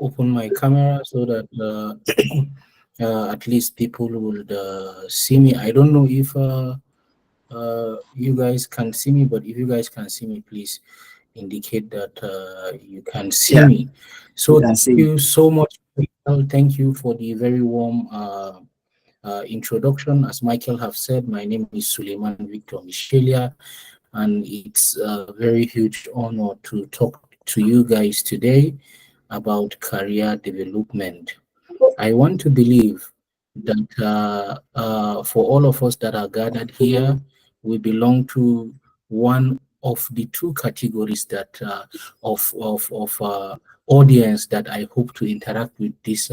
open my camera so that at least people will see me. I don't know if you guys can see me, but if you guys can see me, please indicate that you can see Yeah, me. we So can thank see you. you so much. Thank you for the very warm introduction. As Michael have said, my name is Suleiman Victor Msheila, and it's a very huge honor to talk to you guys today about career development. I want to believe that for all of us that are gathered here, we belong to one of the two categories that of audience that I hope to interact with this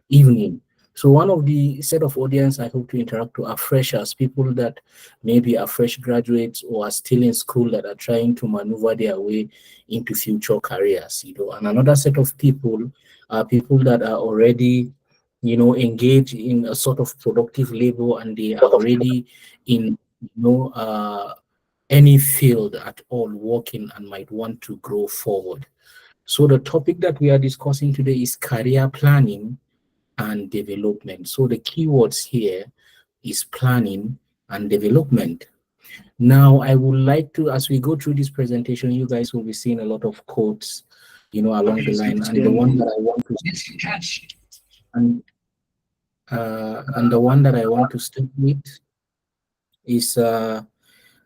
evening. So one of the set of audience I hope to interact to are freshers, people that maybe are fresh graduates or are still in school that are trying to maneuver their way into future careers. And another set of people are people that are already engaged in a sort of productive labor, and they are already in any field at all working and might want to grow forward. So the topic that we are discussing today is career planning and development. So the keywords here is planning and development. Now, I would like to, as we go through this presentation, you guys will be seeing a lot of quotes, along the line. And the one that I want to and and the one that I want to stick with is the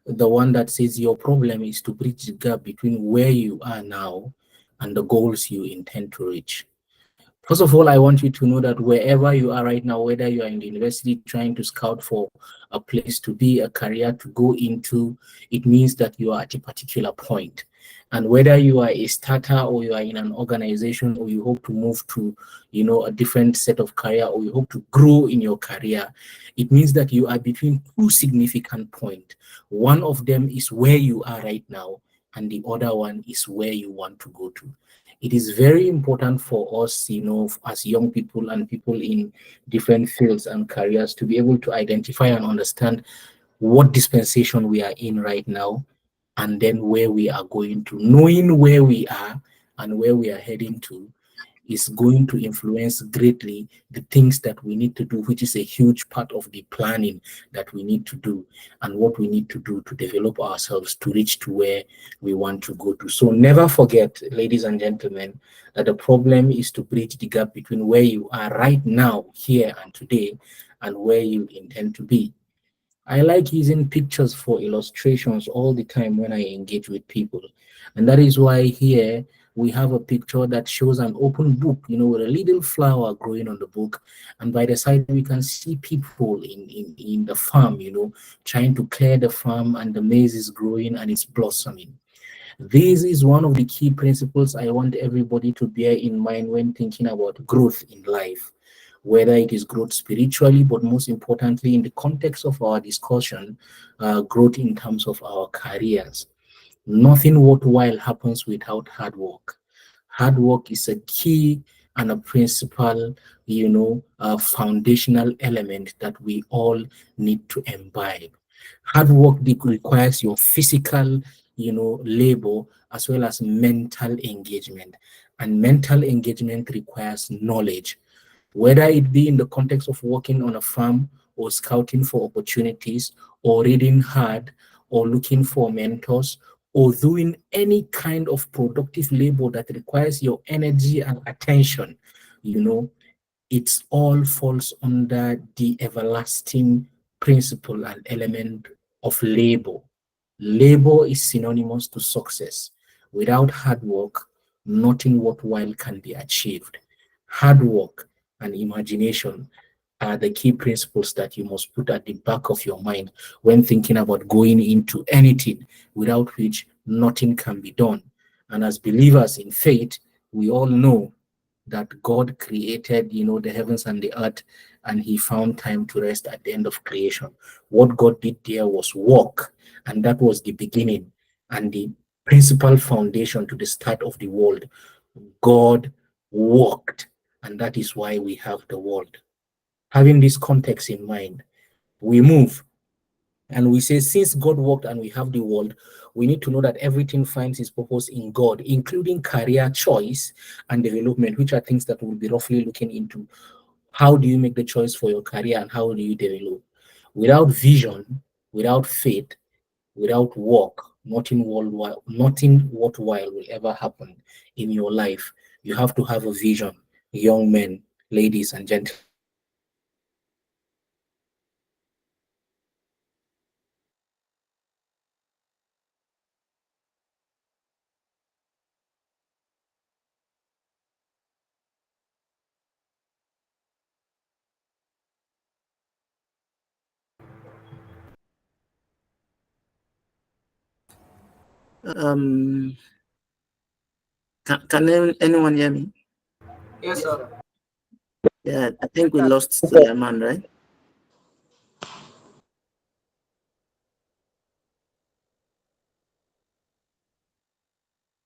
one that says your problem is to bridge the gap between where you are now and the goals you intend to reach. First of all, I want you to know that wherever you are right now, whether you are in the university trying to scout for a place to be, a career to go into, it means that you are at a particular point. And whether you are a starter or you are in an organization or you hope to move to, a different set of career or you hope to grow in your career, it means that you are between two significant points. One of them is where you are right now, and the other one is where you want to go to. It is very important for us, as young people and people in different fields and careers to be able to identify and understand what dispensation we are in right now and then where we are going to. Knowing where we are and where we are heading to is going to influence greatly the things that we need to do, which is a huge part of the planning that we need to do and what we need to do to develop ourselves to reach to where we want to go to. So never forget, ladies and gentlemen, that the problem is to bridge the gap between where you are right now, here and today, and where you intend to be. I like using pictures for illustrations all the time when I engage with people. And that is why here we have a picture that shows an open book, with a little flower growing on the book. And by the side, we can see people in the farm, trying to clear the farm, and the maize is growing and it's blossoming. This is one of the key principles I want everybody to bear in mind when thinking about growth in life, whether it is growth spiritually, but most importantly, in the context of our discussion, growth in terms of our careers. Nothing worthwhile happens without hard work. Hard work is a key and a principal, foundational element that we all need to imbibe. Hard work requires your physical, labor as well as mental engagement. And mental engagement requires knowledge, whether it be in the context of working on a farm or scouting for opportunities or reading hard or looking for mentors or doing any kind of productive labor that requires your energy and attention, you know, it all falls under the everlasting principle and element of labor. Labor is synonymous to success. Without hard work, nothing worthwhile can be achieved. Hard work and imagination are the key principles that you must put at the back of your mind when thinking about going into anything, without which nothing can be done. And as believers in faith, we all know that God created, the heavens and the earth, and he found time to rest at the end of creation. What God did there was work, and that was the beginning and the principal foundation to the start of the world. God worked, and that is why we have the world. Having this context in mind, we move And we say, since God worked and we have the world, we need to know that everything finds its purpose in God, including career choice and development, which are things that we'll be roughly looking into. How do you make the choice for your career and how do you develop? Without vision, without faith, without work, nothing worthwhile will ever happen in your life. You have to have a vision, young men, ladies, and gentlemen. Um, can anyone hear me? Yes, sir. Yeah, I think we lost Suleiman, right?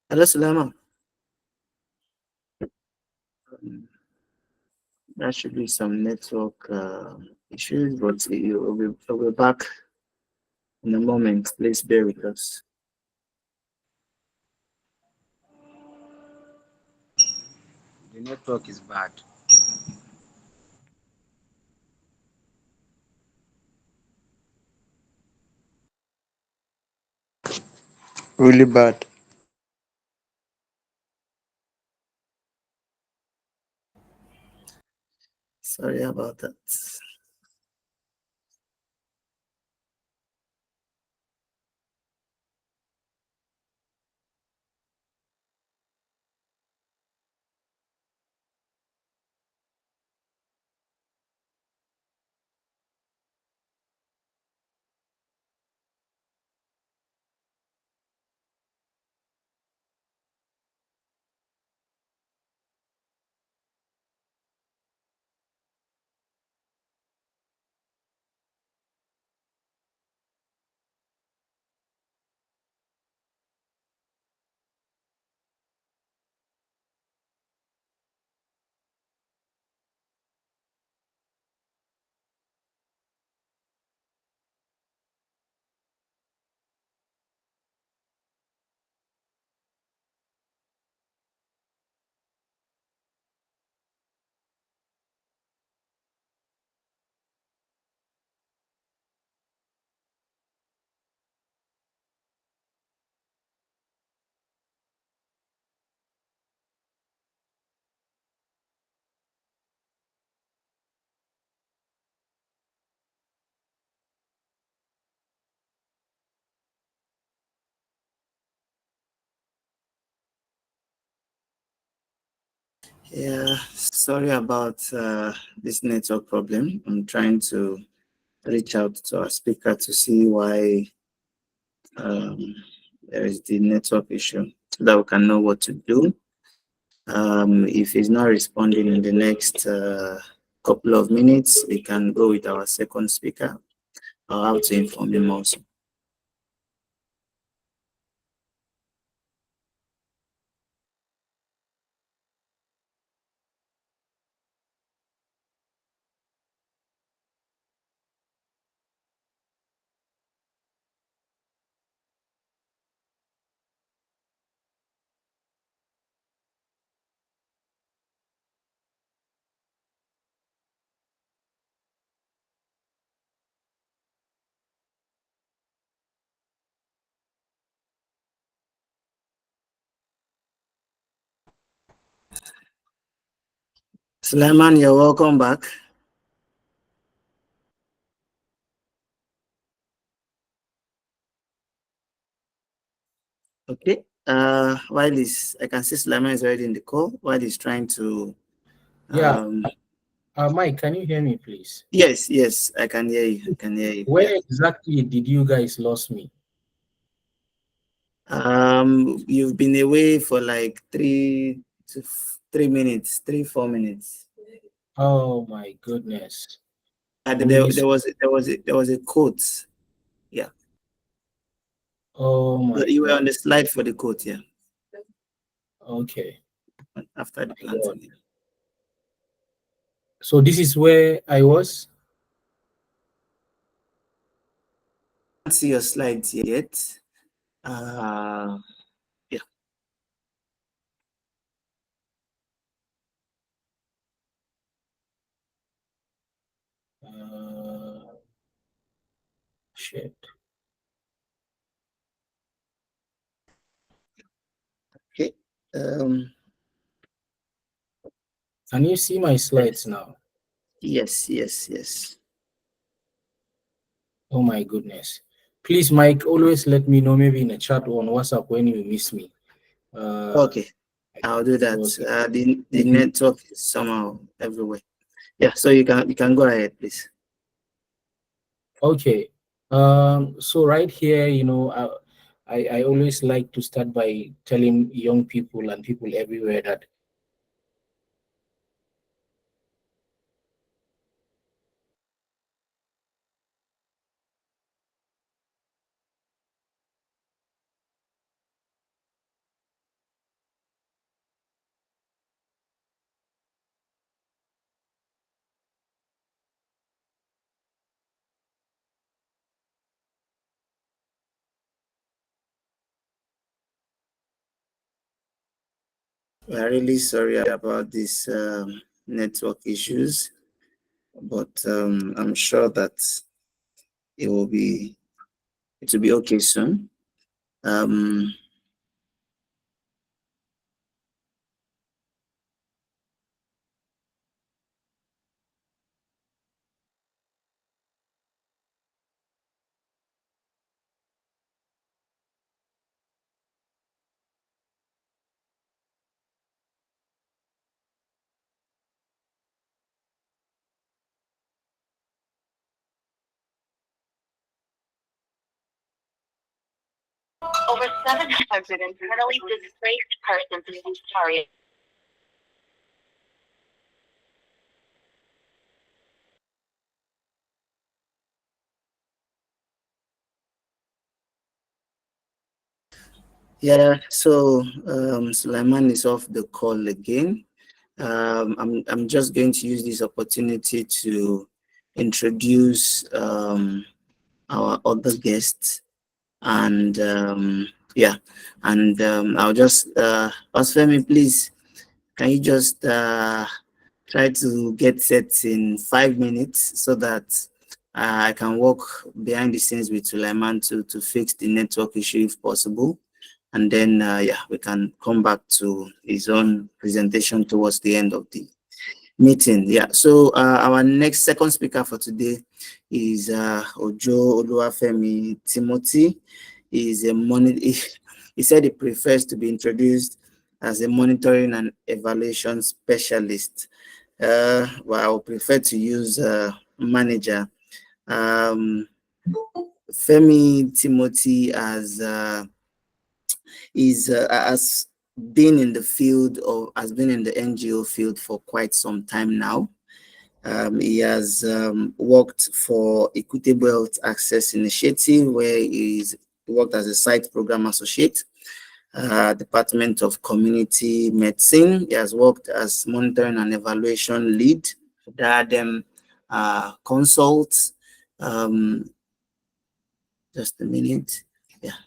Hello, Suleiman. Um, there should be some network issues, but we'll be back in a moment. Please bear with us. The network is bad. Really bad. Sorry about that. Yeah, sorry about this network problem. I'm trying to reach out to our speaker to see why um, there is the network issue so that we can know what to do. If he's not responding in the next couple of minutes, we can go with our second speaker. I'll have to inform him also. Suleiman, you're welcome back. Okay. I can see Suleiman is already in the call while he's trying to. Yeah, Um, Mike, can you hear me, please? yes, I can hear you. I can hear you. Where Yeah. exactly did you guys lost me? You've been away for like 3 minutes, 4 minutes. Oh my goodness. And I'm really there was a quote. Yeah. Oh my You were God. on the slide for the quote. Yeah. Okay. After the My God. planting. Yeah. So this is where I was. see your slides yet. Yeah. Shit. Okay. Can you see my slides now? Yes, yes, yes. Oh my goodness. Please, Mike, always let me know, maybe in a chat or on WhatsApp, when you miss me. Okay, I'll do that. Okay. The network is somehow everywhere. Yeah, so you can go ahead, please. Okay. So right here, I always like to start by telling young people and people everywhere that We're really sorry about these network issues, but I'm sure that it will be okay soon. Over 700 internally displaced persons in Ontario. Yeah, so Suleiman is off the call again. I'm just going to use this opportunity to introduce our other guests, and yeah, and I'll just Osfemi, please, can you just try to get set in 5 minutes so that I can work behind the scenes with Suleiman to fix the network issue if possible. And then, yeah, we can come back to his own presentation towards the end of the meeting. Yeah, so our next second speaker for today is Ojo Oluwafemi Timothy. Is a he said he prefers to be introduced as a monitoring and evaluation specialist. Well, I would prefer to use manager. Femi Timothy has been in the field, or has been in the NGO field for quite some time now. He has worked for Equitable Health Access Initiative, where he's worked as a site program associate. Department of Community Medicine. He has worked as monitoring and evaluation lead. Diadem consults. Just a minute. Yeah.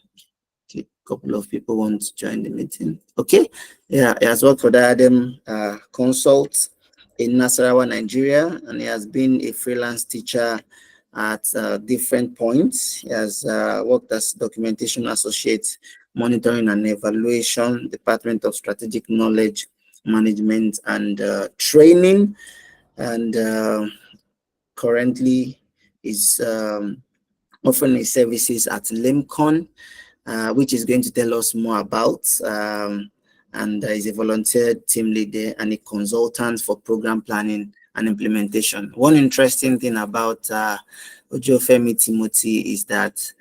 A couple of people want to join the meeting. Okay. Yeah, he has worked for Diadem Consults in Nasarawa, Nigeria, and he has been a freelance teacher at different points. He has worked as documentation associate, monitoring and evaluation, Department of Strategic Knowledge Management and Training, and currently is offering his services at LAMECON, which is going to tell us more about. And is a volunteer team leader and a consultant for program planning and implementation. One interesting thing about Ojo Femi Timothy is that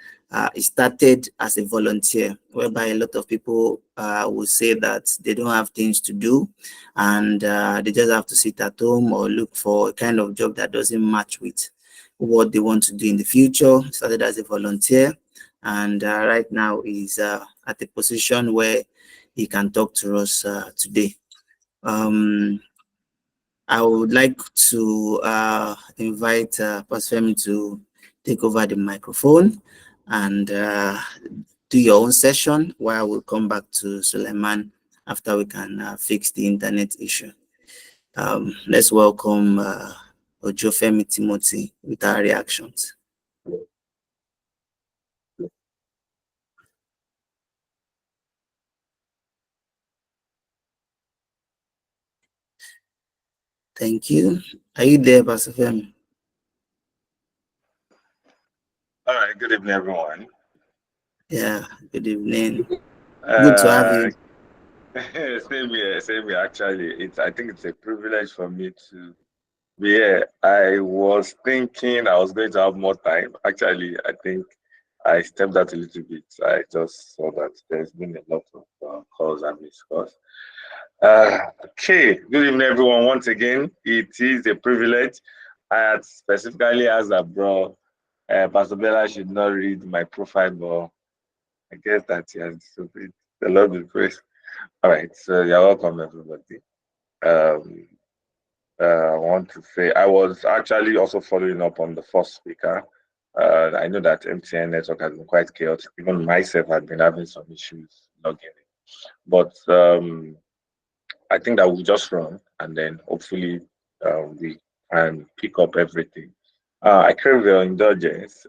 he started as a volunteer, whereby a lot of people will say that they don't have things to do and they just have to sit at home or look for a kind of job that doesn't match with what they want to do in the future. He started as a volunteer, and right now he's at a position where he can talk to us today. I would like to invite Pastor Femi to take over the microphone, and do your own session, while we'll come back to Suleiman after we can fix the internet issue. Let's welcome Ojo Femi Timothy with our reactions. Thank you. Are you there, Pastor Femi? All right, good evening, everyone. Yeah, good evening. Good to have Uh, you. same here, same here. Actually, I think it's a privilege for me to be here. I was thinking I was going to have more time. Actually, I think I stepped out a little bit. I just saw that there's been a lot of calls and missed calls. Okay, good evening, everyone. Once again, it is a privilege. I had specifically asked that bro, Pastor Bella should not read my profile, but I guess that he has disobeyed. The Lord be praised. All right, so you're welcome, everybody. Um, I want to say I was actually also following up on the first speaker. I know that MTN network has been quite chaotic. Even myself had been having some issues logging in. But I think that we'll just run and then hopefully we can pick up everything. I crave your indulgence.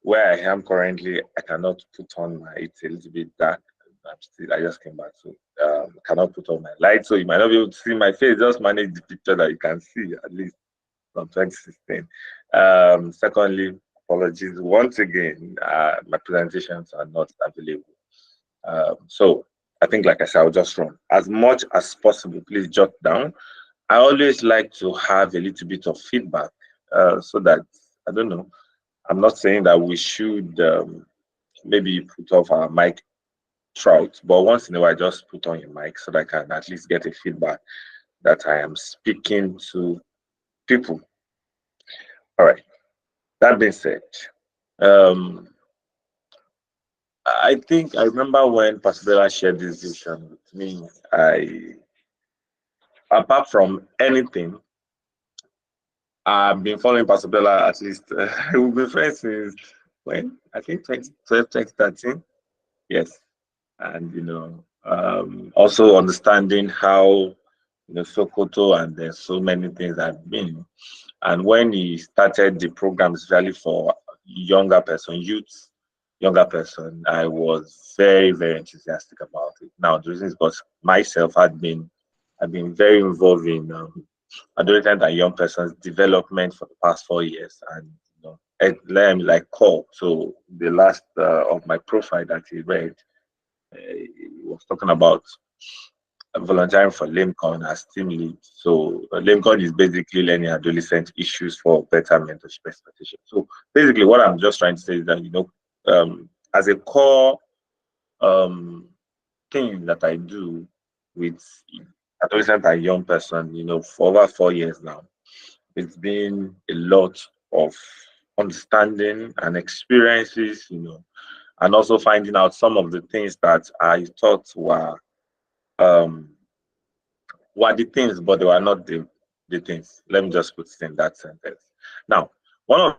Where I am currently, I cannot put on my. It's a little bit dark. I just came back, so cannot put on my light. So you might not be able to see my face. Just manage the picture that you can see at least from 2016. Secondly, apologies once again. My presentations are not available. So I think, like I said, I'll just run as much as possible. Please jot down. I always like to have a little bit of feedback, so that I don't know. I'm not saying that we should maybe put off our mic throughout, but once in a while, just put on your mic so that I can at least get a feedback that I am speaking to people. All right. That being said, um, I think I remember when Pastor Bella shared this vision with me. Apart from anything, I've been following Pastor Bella at least. We've been friends since when? I think 2012, 2013. Yes. And also understanding how Sokoto and there's so many things have been. And when he started the program, especially for younger person, I was very, very enthusiastic about it. Now the reason is because myself I've been very involved in adolescent and young persons development for the past 4 years, and let me like call. So the last of my profile that he read, he was talking about volunteering for LAMECON as team lead. So LAMECON is basically learning adolescent issues for better mentorship expectations. So basically, what I'm just trying to say is that as a core um, thing that I do with adolescent and young person, for over 4 years now, it's been a lot of understanding and experiences, and also finding out some of the things that I thought um, were the things, but they were not the things. Let me just put it in that sentence. Now, one of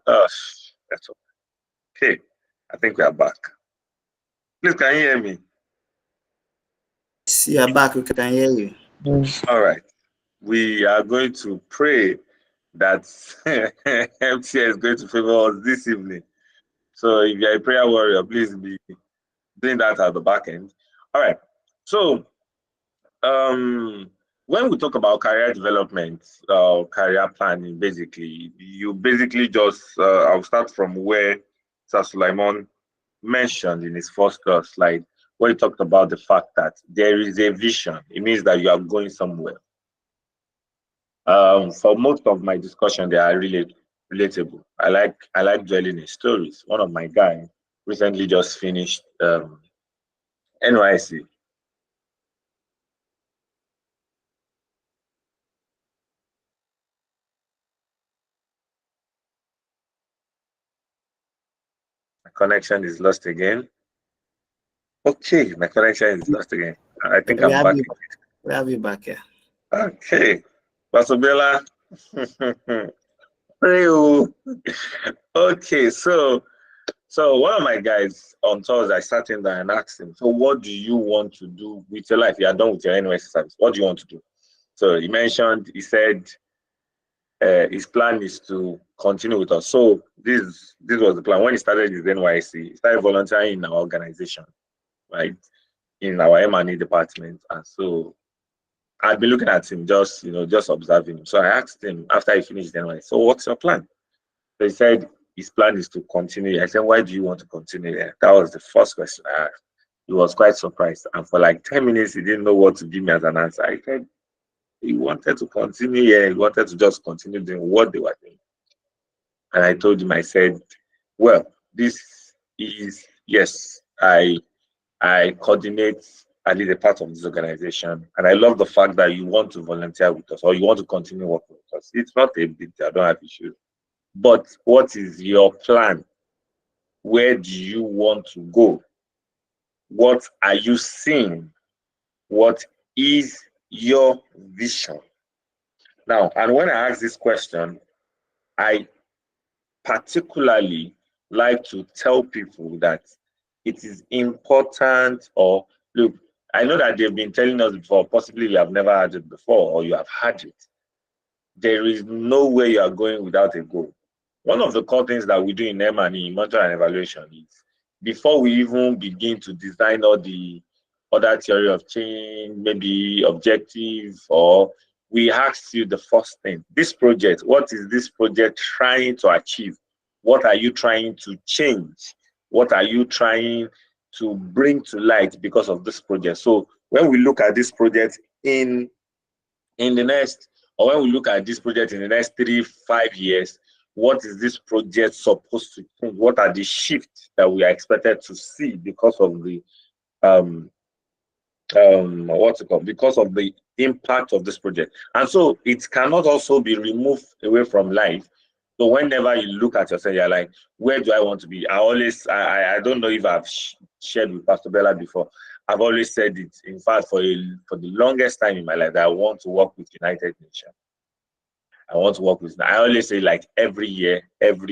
us, that's okay. I think we are back. Please, can you hear me? See, you're back. We can hear you. All right. We are going to pray that MTN is going to favor us this evening. So if you're a prayer warrior, please be doing that at the back end. All right. So um, when we talk about career development, career planning, basically, you basically just I'll start from where Sir Suleiman mentioned in his first slide, where he talked about the fact that there is a vision. It means that you are going somewhere. For most of my discussion, they are really relatable. I like dwelling in stories. One of my guys recently just finished NYC. My connection is lost again. Okay, my connection is lost again. I think We I'm have back. you. We have you back here. Okay, Pastor Bella. Hey, oh. Okay, so one of my guys on Thursday, I sat in there and asked him, so what do you want to do with your life? You are done with your NYC service. What do you want to do? So he said his plan is to continue with us. So this was the plan. When he started his NYC, he started volunteering in our organization, right? In our M&E department. And so I'd been looking at him, just observing him. So I asked him after he finished NYC, so what's your plan? So he said his plan is to continue. I said, why do you want to continue there? That was the first question I asked. He was quite surprised. And for like 10 minutes, he didn't know what to give me as an answer. I said, he wanted to continue here. He wanted to just continue doing what they were doing. And I told him, I said, well, this is, yes, I coordinate at least a part of this organization. And I love the fact that you want to volunteer with us or you want to continue working with us. It's not a big deal. I don't have issues. But what is your plan? Where do you want to go? What are you seeing? What is your vision? Now, and when I ask this question, I particularly like to tell people that it is important, or look, I know that they've been telling us before, possibly you have never had it before or you have had it. There is nowhere you are going without a goal. One of the core things that we do in M&E, monitoring and evaluation, is before we even begin to design all the other theory of change, maybe objectives, or we ask you the first thing, this project, what is this project trying to achieve? What are you trying to change? What are you trying to bring to light because of this project? So when we look at this project in the next, or when we look at this project in the next 3-5 years, what is this project supposed to change? What are the shifts that we are expected to see because of the because of the impact of this project? And so it cannot also be removed away from life. So whenever you look at yourself, you're like, where do I want to be? I don't know if I've shared with Pastor Bella before. I've always said it, in fact, for the longest time in my life, that I want to work with United Nations. I want to work with. I always say, like, every year, even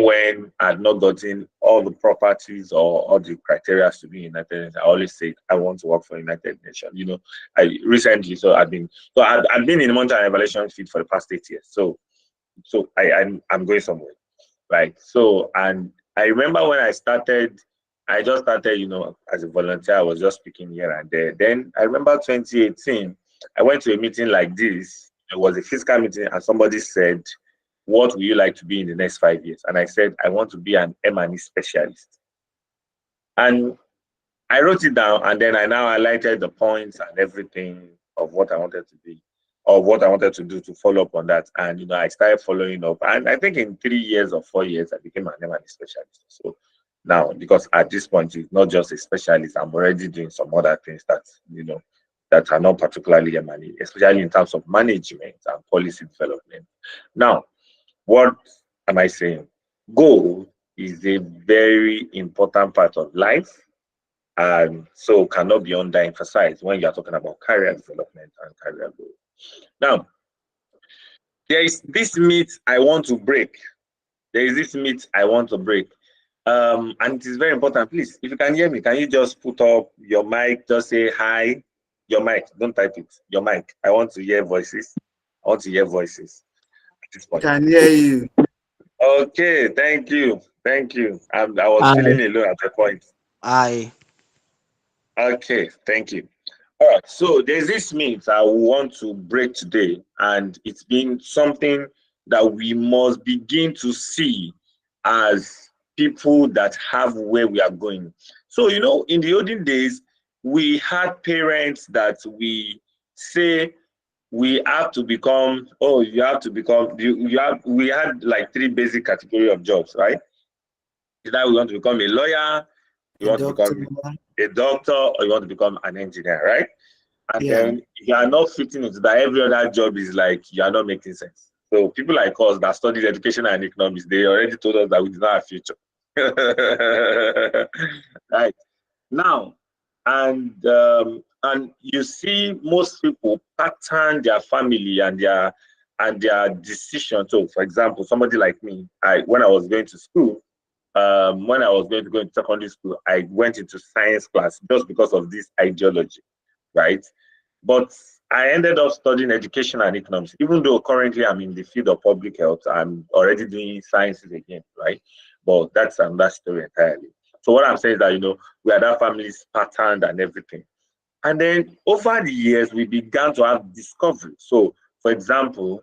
when I've not gotten all the properties or all the criteria to be United Nations, I always say I want to work for United Nations. You know, I've been in the monitoring and evaluation field for the past 8 years. So I'm going somewhere, right? So, and I remember when I just started, as a volunteer. I was just speaking here and there. Then I remember 2018, I went to a meeting like this. It was a physical meeting, and somebody said, what would you like to be in the next 5 years? And I said, I want to be an M&E specialist. And I wrote it down, and then I now highlighted the points and everything of what I wanted to be, or what I wanted to do to follow up on that. And, I started following up. And I think in 3 years or 4 years, I became an M&E specialist. So now, because at this point, it's not just a specialist, I'm already doing some other things that, that are not particularly M&E, especially in terms of management and policy development. Now, what am I saying? Goal is a very important part of life, and so cannot be underemphasized when you are talking about career development and career growth. Now, there is this myth I want to break. And it is very important. Please, if you can hear me, can you just put up your mic? Just say hi. Your mic. Don't type it. Your mic. I want to hear voices. At this point. Can hear you. Okay. Thank you. I was feeling alone at the point. Okay. Thank you. All right. So there's this myth I want to break today, and it's been something that we must begin to see as people that have where we are going. So, in the olden days, we had parents that we say we have to become, we had like 3 basic category of jobs, right? Either we want to become a lawyer, you want to become a doctor, or you want to become an engineer, right? And then if you are not fitting into that, every other job is like you are not making sense. So people like us that studied education and economics, they already told us that we did not have future. Right. Now, and you see most people pattern their family and their decision. So, for example, somebody like me, when I was going to school, when I was going to go into secondary school, I went into science class just because of this ideology, right? But I ended up studying education and economics, even though currently I'm in the field of public health. I'm already doing sciences again, right? But that's another story entirely. So what I'm saying is that, we had our families patterned and everything. And then over the years, we began to have discovery. So, for example,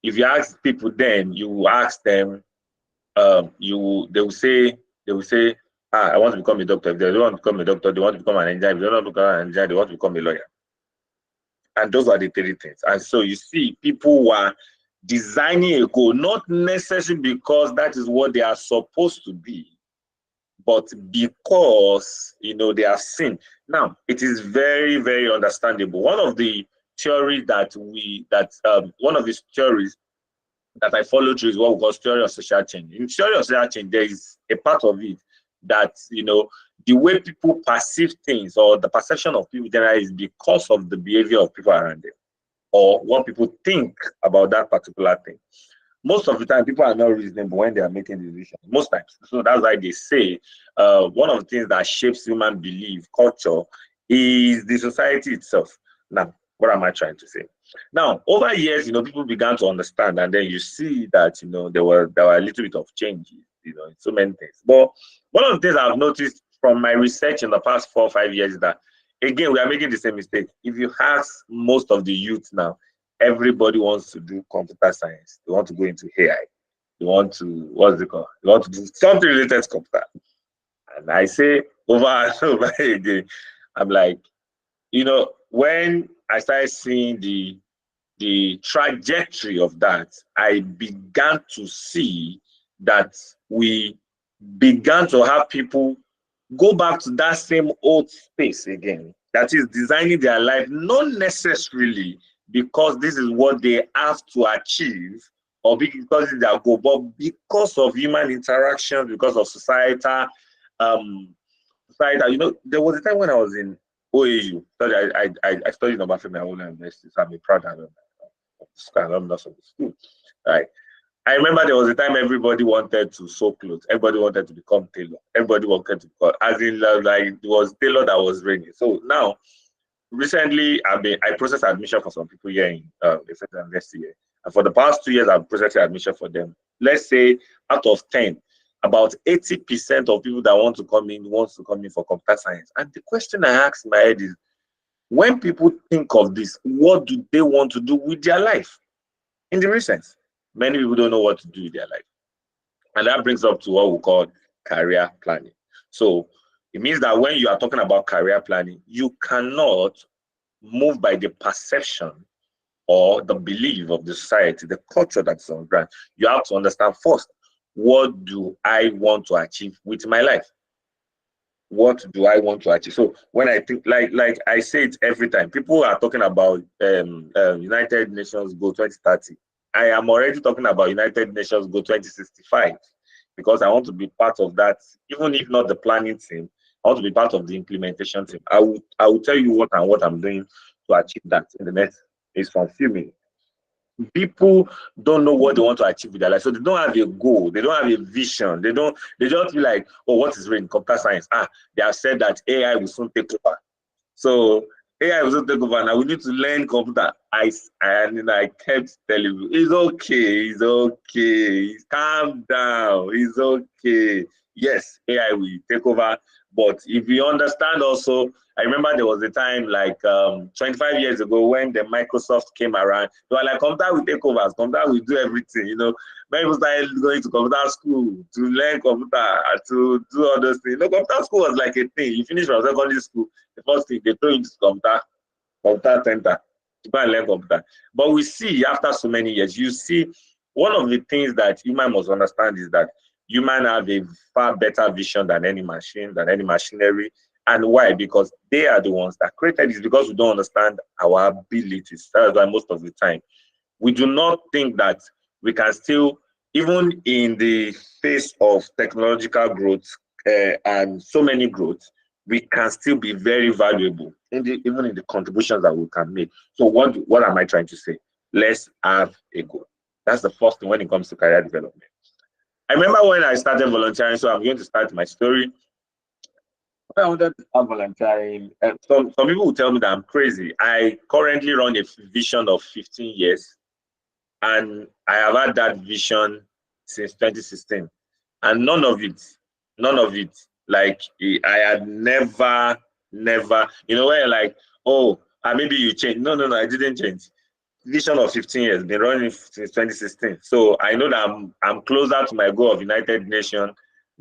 if you ask people then, you ask them, they will say, I want to become a doctor. If they don't want to become a doctor, they want to become an engineer. If they don't want to become an engineer, they want to become a lawyer. And those are the three things. And so you see, people were designing a goal, not necessarily because that is what they are supposed to be, but because they are seen. Now, it is very, very understandable. One of the theories that I follow through is what we call theory of social change. In theory of social change, there is a part of it that the way people perceive things, or the perception of people generally, is because of the behavior of people around them, or what people think about that particular thing. Most of the time, people are not reasonable when they are making decisions. Most times. So that's why they say one of the things that shapes human belief, culture, is the society itself. Now, what am I trying to say? Now, over years, people began to understand, and then you see that there were a little bit of changes, in so many things. But one of the things I've noticed from my research in the past 4 or 5 years is that, again, we are making the same mistake. If you ask most of the youth now, everybody wants to do computer science. They want to go into AI. They want to, what's it called? They want to do something related to computer. And I say over and over again, I'm like, when I started seeing the trajectory of that, I began to see that we began to have people go back to that same old space again. That is designing their life, not necessarily because this is what they have to achieve or because it's their goal, but because of human interaction, because of societal, there was a time when I was in OAU. I studied in Ojo University, so I'm a proud alumnus of the school. Right. I remember there was a time everybody wanted to sew clothes. Everybody wanted to become tailor. Everybody wanted to become, as in like it was tailor that was reigning. So now, recently, I processed admission for some people here in the Federal University here. And for the past 2 years, I've processed admission for them. Let's say out of 10, about 80% of people that wants to come in for computer science. And the question I ask in my head is, when people think of this, what do they want to do with their life? In the real sense, many people don't know what to do with their life. And that brings up to what we call career planning. So it means that when you are talking about career planning, you cannot move by the perception or the belief of the society, the culture that's on ground. You have to understand first, what do I want to achieve with my life? What do I want to achieve? So when I think, like I say it every time, people are talking about United Nations Goal 2030. I am already talking about United Nations Goal 2065 because I want to be part of that, even if not the planning team. I want to be part of the implementation team. I will tell you what I'm doing to achieve that in the next from few minutes. People don't know what they want to achieve with their life, so they don't have a goal, they don't have a vision, they just be like, oh, what is in computer science? They have said that AI will soon take over, so AI will soon take over. Now we need to learn computer. I kept telling you, it's okay, calm down, it's okay. Yes, AI will take over, but if you understand also, I remember there was a time like 25 years ago when the Microsoft came around. They were like, computer will take over, computer will do everything. Many people started going to computer school to learn computer, to do all those things. Computer school was like a thing. You finish from secondary school, the first thing they throw you into computer center to go and learn computer. But we see after so many years, you see one of the things that human must understand is that human have a far better vision than any machine, than any machinery. And why? Because they are the ones that created this, because we don't understand our abilities. That's why most of the time we do not think that we can still even in the face of technological growth and so many growth, we can still be very valuable even in the contributions that we can make. So what am I trying to say? Let's have a goal. That's the first thing when it comes to career development. I remember when I started volunteering, so I'm going to start my story. When I wanted to start volunteering, some people will tell me that I'm crazy. I currently run a vision of 15 years, and I have had that vision since 2016. And none of it, like I had never, you know, where you're like, oh, maybe you changed. No, I didn't change. Vision of 15 years, been running since 2016. So I know that I'm closer to my goal of United Nations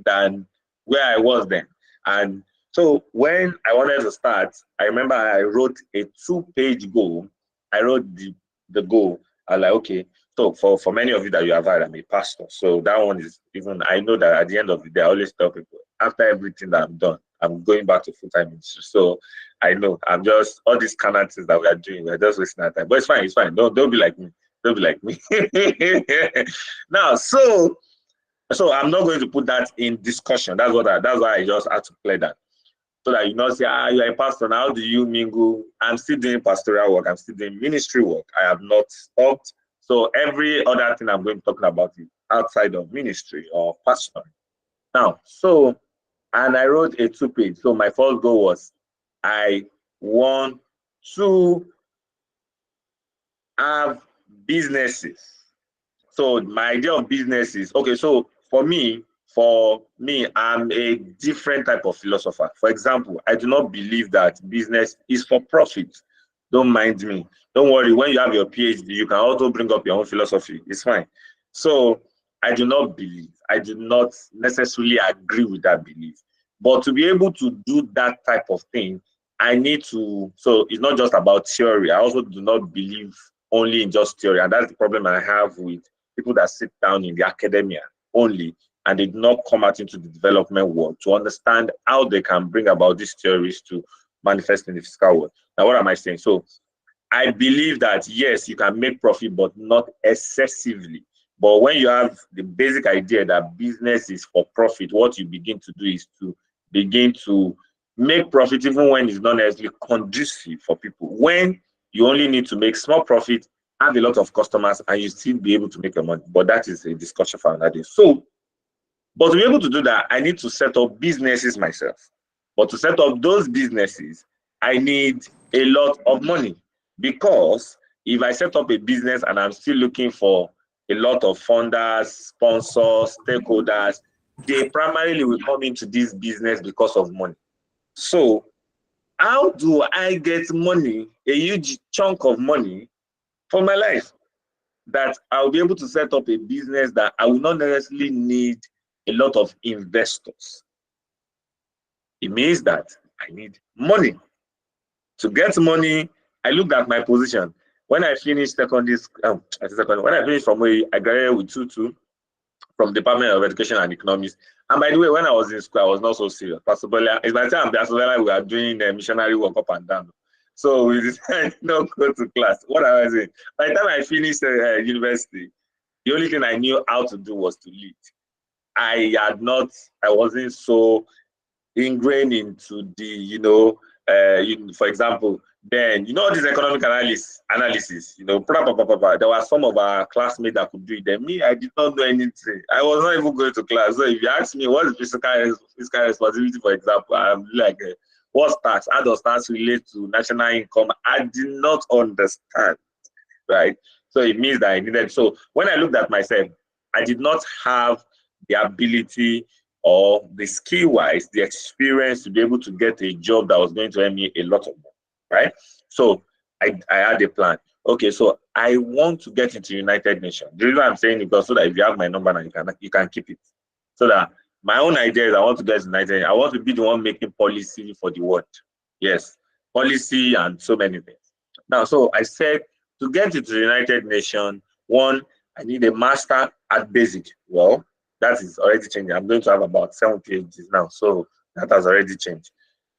than where I was then. And so when I wanted to start, I remember I wrote a 2-page goal. I wrote the goal. I was like, okay, so for many of you that you have heard, I'm a pastor. So that one is even, I know that at the end of the day, I always tell people, after everything that I've done, I'm going back to full-time ministry. So I know I'm just, all these kind things that we are doing, we're just wasting our time. But it's fine. Don't be like me. Don't be like me. Now, so I'm not going to put that in discussion. That's why I just had to play that. So that you not say, you're a pastor, now how do you mingle? I'm still doing pastoral work, I'm still doing ministry work. I have not stopped. So every other thing I'm going to talk about is outside of ministry or pastor. Now, and I wrote a 2-page. So my first goal was I want to have businesses. So my idea of business is, okay, so for me, I'm a different type of philosopher. For example, I do not believe that business is for profit. Don't mind me. Don't worry, when you have your PhD, you can also bring up your own philosophy. It's fine. So I do not necessarily agree with that belief. But to be able to do that type of thing, I need to, so it's not just about theory. I also do not believe only in just theory. And that's the problem I have with people that sit down in the academia only, and they do not come out into the development world to understand how they can bring about these theories to manifest in the physical world. Now, what am I saying? So I believe that, yes, you can make profit, but not excessively. But when you have the basic idea that business is for profit, what you begin to do is to begin to make profit even when it's not necessarily conducive for people. When you only need to make small profit, have a lot of customers, and you still be able to make your money. But that is a discussion for another day. So, but to be able to do that, I need to set up businesses myself. But to set up those businesses, I need a lot of money, because if I set up a business and I'm still looking for a lot of funders, sponsors, stakeholders, they primarily will come into this business because of money. So how do I get money, a huge chunk of money for my life, that I'll be able to set up a business that I will not necessarily need a lot of investors? It means that I need money. To get money, I looked at my position. When I finished secondary, when I finished from where I graduated with 2-2 from Department of Education and Economics. And by the way, when I was in school, I was not so serious. Pastor Bola, it's my time, Pastor Bola, we are doing the missionary work up and down. So we decided not to go to class. What I was saying, by the time I finished university, the only thing I knew how to do was to lead. I wasn't so ingrained into the, for example, then, this economic analysis, there were some of our classmates that could do it. Then me, I did not know anything. I was not even going to class. So if you ask me, what is fiscal responsibility, for example, I'm like, what's tax? How does tax relate to national income? I did not understand, right? So it means that I needed. So when I looked at myself, I did not have the ability or the skill-wise, the experience to be able to get a job that was going to earn me a lot of money, right? So I had a plan. Okay, so I want to get into United Nations. The reason I'm saying it because so that if you have my number now, you can keep it. So that my own idea is I want to get to United Nations. I want to be the one making policy for the world. Yes, policy and so many things. Now, so I said to get into the United Nations, one, I need a master at basic. Well, that is already changing. I'm going to have about 7 PhDs now, so that has already changed.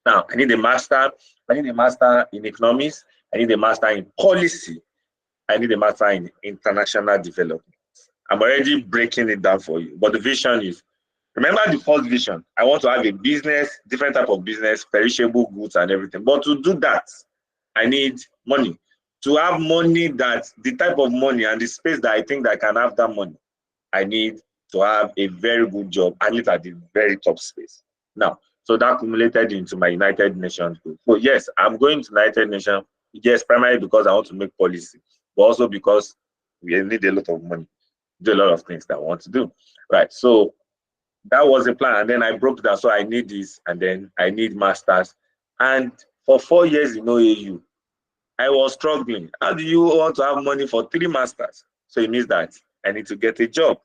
Now, I need a master. I need a master in economics. I need a master in policy. I need a master in international development. I'm already breaking it down for you. But the vision is, remember the first vision. I want to have a business, different type of business, perishable goods and everything. But to do that, I need money. To have money, that the type of money and the space that I think that I can have that money, I need to have a very good job, and it at the very top space. Now, so that accumulated into my United Nations group. So yes, I'm going to United Nations, yes, primarily because I want to make policy, but also because we need a lot of money, do a lot of things that I want to do. Right. So that was the plan. And then I broke down. So I need this, and then I need masters. And for 4 years in OAU, I was struggling. How do you want to have money for 3 masters? So it means that I need to get a job.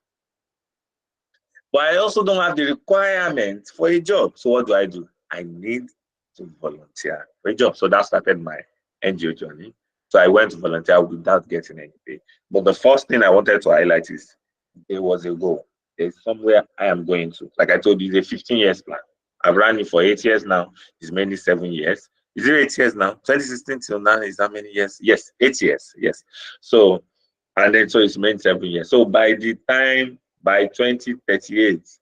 But I also don't have the requirement for a job. So what do? I need to volunteer for a job. So that started my NGO journey. So I went to volunteer without getting any pay. But the first thing I wanted to highlight is there was a goal. There's somewhere I am going to. Like I told you, it's a 15 years plan. I've run it for 8 years now. It's mainly 7 years. Is it 8 years now? 2016 till now is how many years? Yes, 8 years. Yes. So, and then so it's mainly 7 years. So by 2038,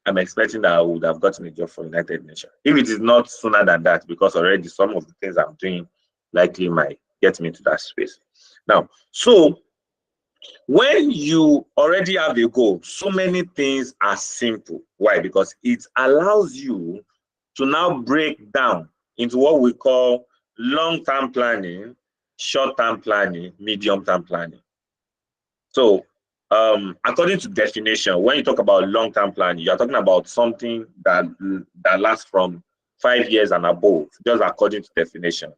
I'm expecting that I would have gotten a job for United Nations. If it is not sooner than that, because already some of the things I'm doing likely might get me to that space. Now, so when you already have a goal, so many things are simple. Why? Because it allows you to now break down into what we call long-term planning, short-term planning, medium-term planning. So according to definition, when you talk about long-term planning, you're talking about something that lasts from 5 years and above, just according to definition.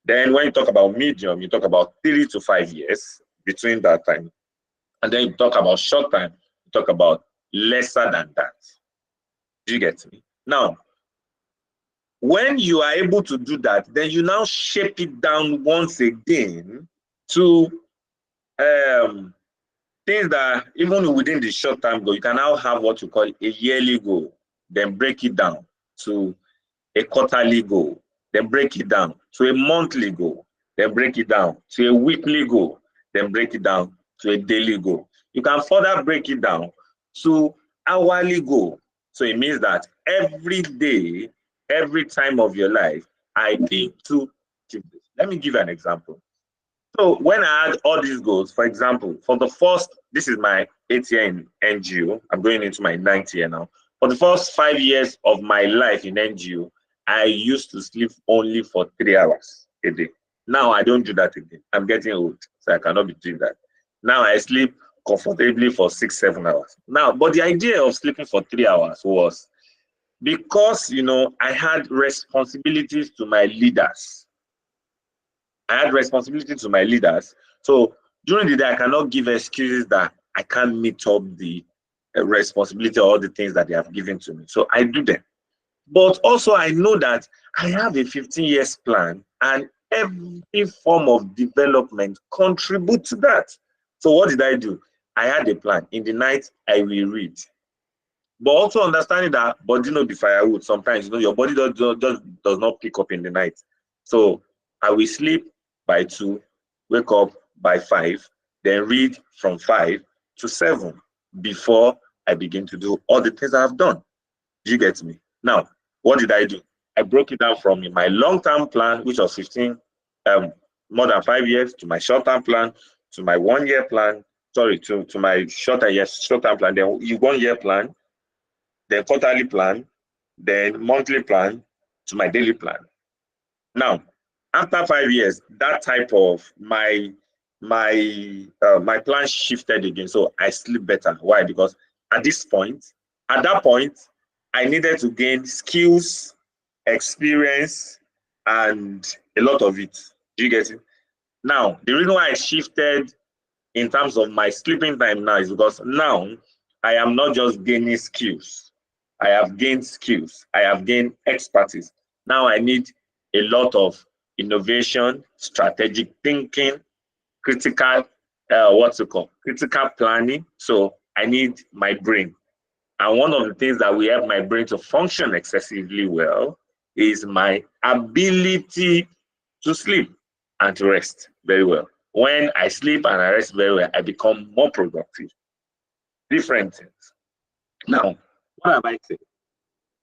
Then when you talk about medium, you talk about 3 to 5 years between that time. And then you talk about short time, you talk about lesser than that. Do you get me? Now, when you are able to do that, then you now shape it down once again to things that even within the short term goal, you can now have what you call a yearly goal, then break it down to a quarterly goal, then break it down to a monthly goal, then break it down to a weekly goal, then break it down to a daily goal. You can further break it down to hourly goal. So it means that every day, every time of your life, I need to achieve this. Let me give you an example. So when I had all these goals, for example, for the first, this is my 8th year in NGO. I'm going into my 9th year now. For the first 5 years of my life in NGO, I used to sleep only for 3 hours a day. Now I don't do that again. I'm getting old, so I cannot be doing that. Now I sleep comfortably for 6-7 hours. Now, but the idea of sleeping for 3 hours was because, I had responsibilities to my leaders. So during the day, I cannot give excuses that I can't meet up the responsibility or all the things that they have given to me. So I do them. But also I know that I have a 15 years plan, and every form of development contributes to that. So what did I do? I had a plan. In the night, I will read. But also understanding that body no be firewood. Sometimes your body does not pick up in the night. So I will sleep by 2, wake up by 5, then read from 5 to 7 before I begin to do all the things I have done. Do you get me? Now, what did I do? I broke it down from my long-term plan, which was 15, more than 5 years, to my short-term plan, to my 1 year plan, to my short-term plan, then 1 year plan, then quarterly plan, then monthly plan, to my daily plan. Now, after 5 years, that type of my plan shifted again. So I sleep better. Why? Because at that point, I needed to gain skills, experience, and a lot of it. Do you get it? Now, the reason why I shifted in terms of my sleeping time now is because now I am not just gaining skills. I have gained skills. I have gained expertise. Now I need a lot of innovation, strategic thinking, critical planning. So I need my brain. And one of the things that will help my brain to function excessively well is my ability to sleep and to rest very well. When I sleep and I rest very well, I become more productive. different things. Now, what have I said?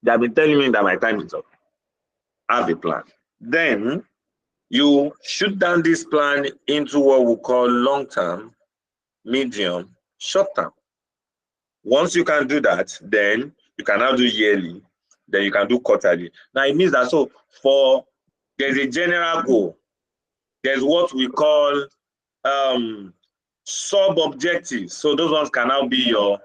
They have been telling me that my time is up. Have a plan. Then you shoot down this plan into what we call long-term, medium, short-term. Once you can do that, then you can now do yearly, then you can do quarterly. Now it means that there's a general goal. There's what we call sub-objectives. So those ones can now be your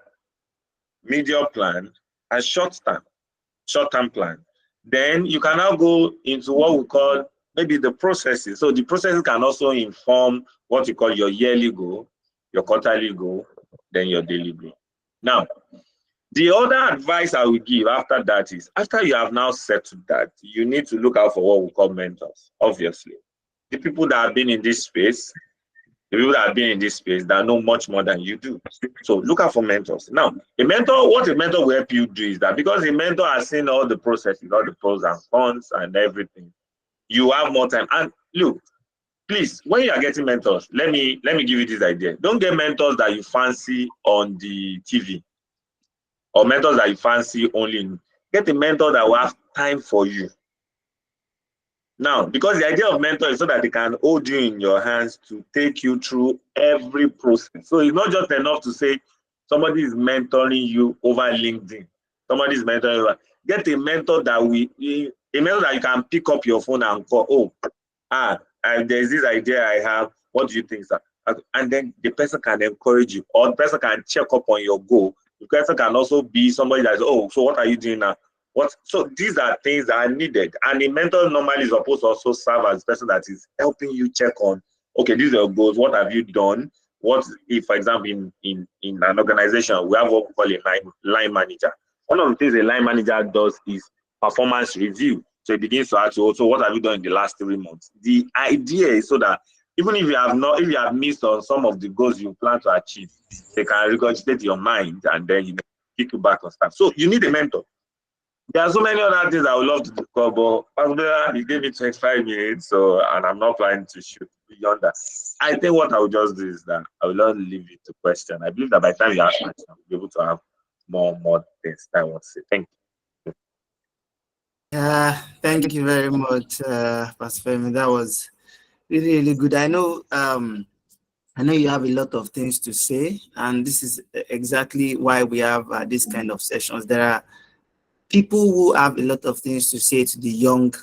medium plan and short-term plan. Then you can now go into what we call maybe the processes. So the processes can also inform what you call your yearly goal, your quarterly goal, then your daily goal. Now, the other advice I would give after that is, after you have now settled that, you need to look out for what we call mentors, obviously. The people that have been in this space, that know much more than you do. So look out for mentors. Now, what a mentor will help you do is that because a mentor has seen all the processes, all the pros and cons and everything, you have more time. And look, please, when you are getting mentors, let me give you this idea. Don't get mentors that you fancy on the TV or mentors that you fancy only. Get a mentor that will have time for you. Now, because the idea of mentor is so that they can hold you in your hands to take you through every process. So it's not just enough to say somebody is mentoring you over LinkedIn. Somebody is mentoring you. Get a mentor that you can pick up your phone and call. There's this idea I have. What do you think, sir? And then the person can encourage you, or the person can check up on your goal. The person can also be somebody that's, so what are you doing now? So these are things that are needed, and a mentor normally is supposed to also serve as the person that is helping you check on, okay, these are your goals, what have you done? What if, for example, in an organization, we have what we call a line manager. One of the things a line manager does is performance review. So it begins to ask you also, what have you done in the last 3 months? The idea is so that even if you have missed on some of the goals you plan to achieve, they can regurgitate your mind and then kick you back on stuff. So you need a mentor. There are so many other things I would love to discuss, but you gave me 25 minutes, and I'm not planning to shoot beyond that. I think what I will just do is that I will not leave it to question. I believe that by the time you ask questions, I'll be able to have more things that I want to say. Thank you. Thank you very much, Pastor Femi. That was really, really good. I know you have a lot of things to say, and this is exactly why we have this kind of sessions. There are people who have a lot of things to say to the young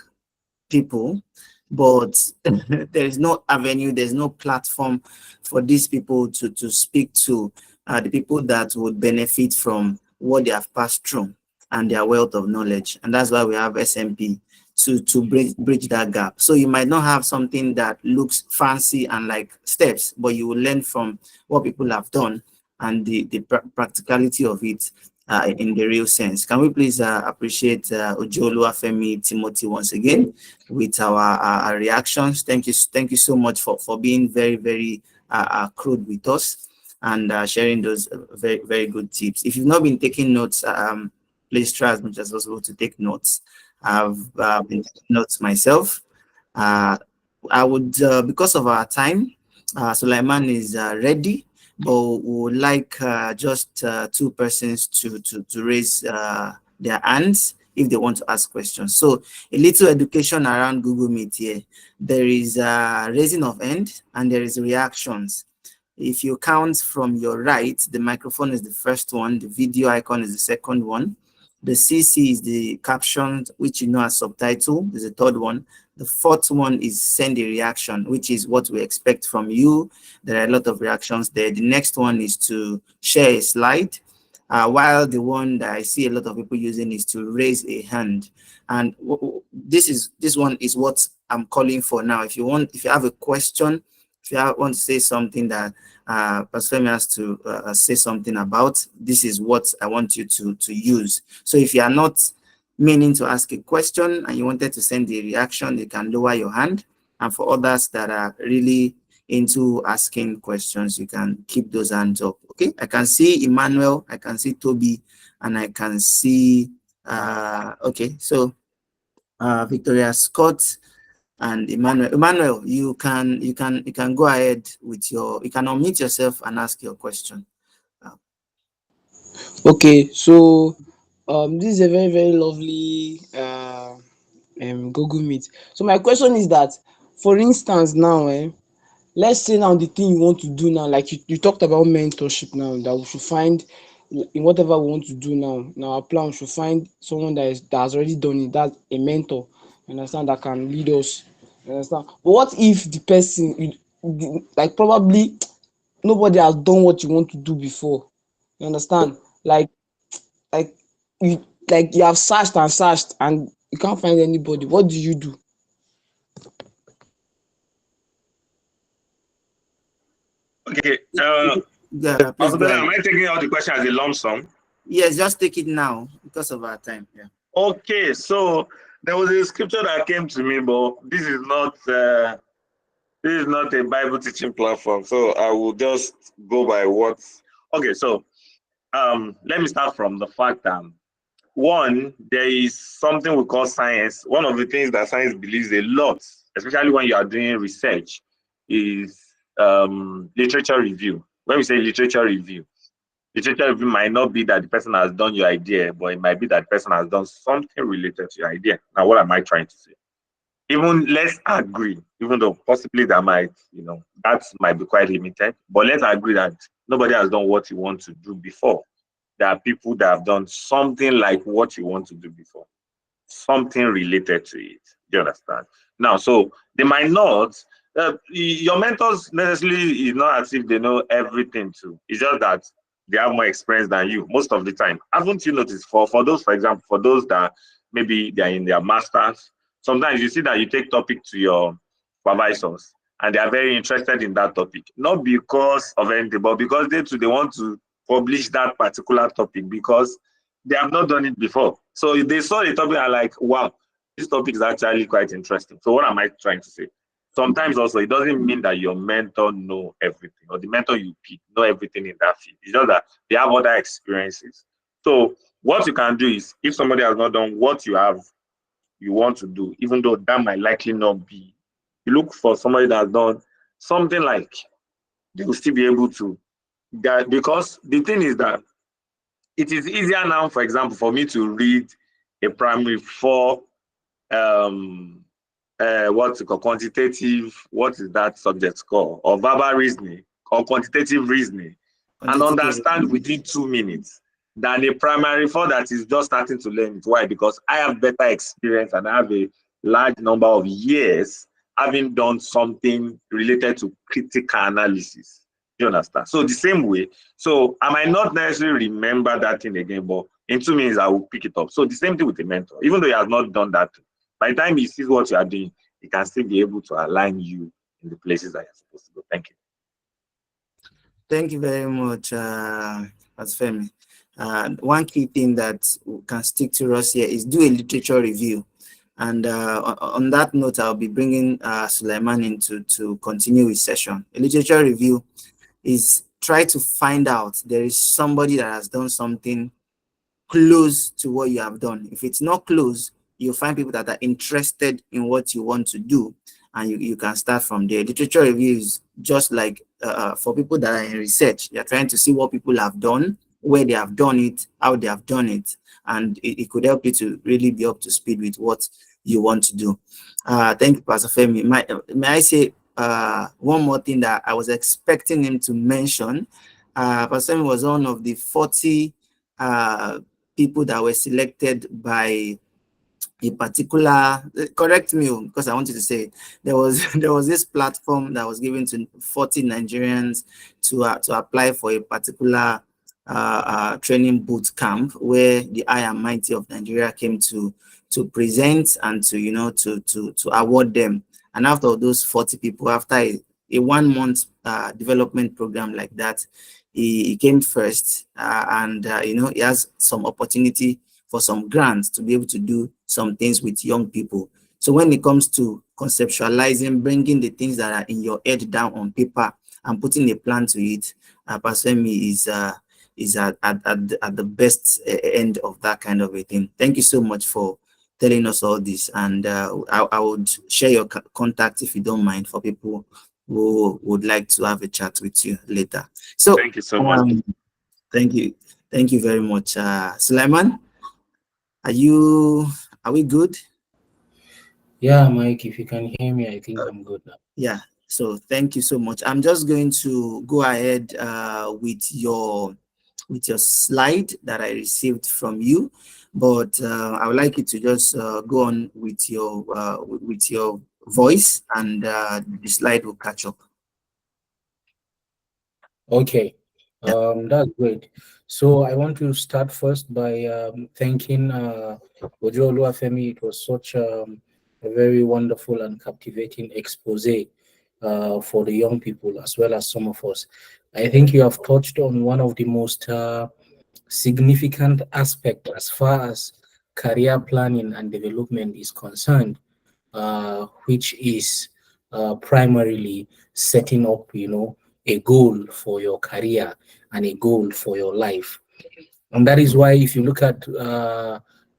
people, but there is no avenue, there's no platform for these people to speak to the people that would benefit from what they have passed through and their wealth of knowledge. And that's why we have SMP to bridge that gap. So you might not have something that looks fancy and like steps, but you will learn from what people have done and the practicality of it in the real sense. Can we please appreciate Ojo Oluwafemi Timothy once again with our reactions? Thank you so much for being very, very crude with us and sharing those very, very good tips. If you've not been taking notes, please try as much as possible to take notes. I've been taking notes myself. I would, because of our time, Suleiman is ready, but we would like just 2 persons to raise their hands if they want to ask questions. So a little education around Google Meet here. There is raising of hand and there is reactions. If you count from your right, the microphone is the first one, the video icon is the second one, the CC is the caption, which you know as subtitle, is the third one. The fourth one is send a reaction, which is what we expect from you. There are a lot of reactions there. The next one is to share a slide, while the one that I see a lot of people using is to raise a hand. And this one is what I'm calling for now. If you have a question, if you want to say something that Pastor Femi has to say something about, this is what I want you to use. So if you are not meaning to ask a question and you wanted to send a reaction, you can lower your hand. And for others that are really into asking questions, you can keep those hands up. Okay, I can see Emmanuel, I can see Toby, and I can see okay, so Victoria Scott and Emmanuel, you can go ahead with you can unmute yourself and ask your question. Okay, so this is a very very lovely Google Meet. So my question is that, for instance, now, let's say now the thing you want to do now, like you talked about mentorship now, that we should find in whatever we want to do now. Now our plan, we should find someone that has already done it. That's a mentor. You understand, that can lead us. You understand. But what if the person, like, probably nobody has done what you want to do before? You understand? Like you like you have searched and searched and you can't find anybody. What do you do? Okay. Yeah, please Also, go am ahead. I taking out the question as a lump sum? Yes, just take it now because of our time. Yeah. Okay, so there was a scripture that came to me, but this is not a Bible teaching platform, so I will just go by what. Okay, so let me start from the fact that one, there is something we call science. One of the things that science believes a lot, especially when you are doing research, is literature review. When we say literature review might not be that the person has done your idea, but it might be that the person has done something related to your idea. Now, what am I trying to say? Even let's agree, even though possibly that might be quite limited, but let's agree that nobody has done what you want to do before. There are people that have done something like what you want to do before, something related to it. Do you understand? Now, so they might not, your mentors necessarily is not as if they know everything too. It's just that they have more experience than you most of the time. Haven't you noticed for those, for example, for those that maybe they're in their masters, sometimes you see that you take topic to your supervisors and they are very interested in that topic, not because of anything, but because they want to publish that particular topic because they have not done it before. So if they saw the topic and like, wow, this topic is actually quite interesting. So what am I trying to say? Sometimes also it doesn't mean that your mentor know everything or the mentor you pick know everything in that field. It's just that they have other experiences. So what you can do is, if somebody has not done what you want to do, even though that might likely not be, you look for somebody that has done something like they will still be able to guide. Because the thing is that it is easier now, for example, for me to read a primary four what's it called, quantitative, what is that subject called, or verbal reasoning or quantitative reasoning, and Quantitative. understand within 2 minutes than a primary four that is just starting to learn it. Why? Because I have better experience and I have a large number of years having done something related to critical analysis. Do you understand? So the same way, so I might not necessarily remember that thing again, but in 2 minutes I will pick it up. So the same thing with a mentor, even though he has not done that, by the time he sees what you are doing, he can still be able to align you in the places that you're supposed to go. Thank you. Thank you very much, Femi. One key thing that can stick to us here is do a literature review. And on that note, I'll be bringing Suleiman in to continue his session. A literature review is try to find out there is somebody that has done something close to what you have done. If it's not close, you'll find people that are interested in what you want to do, and you can start from there. Literature review is just like for people that are in research. You're trying to see what people have done, where they have done it, how they have done it, and it could help you to really be up to speed with what you want to do. Thank you, Pastor Femi. May I say one more thing that I was expecting him to mention? Pastor Femi was one of the 40 people that were selected by a particular, correct me because I wanted to say it. There was this platform that was given to 40 Nigerians to apply for a particular training boot camp where the high and mighty of Nigeria came to present and to award them. And after those 40 people, after a 1 month development program like that, he came first, and he has some opportunity for some grants to be able to do some things with young people. So when it comes to conceptualizing, bringing the things that are in your head down on paper and putting a plan to it, Pastor Emi is at the best end of that kind of a thing. Thank you so much for telling us all this, and I would share your contact if you don't mind for people who would like to have a chat with you later. So thank you so much. Thank you. Thank you very much. Suleiman, are we good? Yeah, Mike, if you can hear me, I think I'm good now. Yeah. So thank you so much. I'm just going to go ahead with your slide that I received from you, but I would like you to just go on with your voice, and the slide will catch up. Okay, Yeah. that's great. So I want to start first by thanking Ojo Oluwafemi. It was such a very wonderful and captivating expose for the young people as well as some of us. I think you have touched on one of the most significant aspects as far as career planning and development is concerned, which is primarily setting up, a goal for your career and a goal for your life. And that is why, if you look at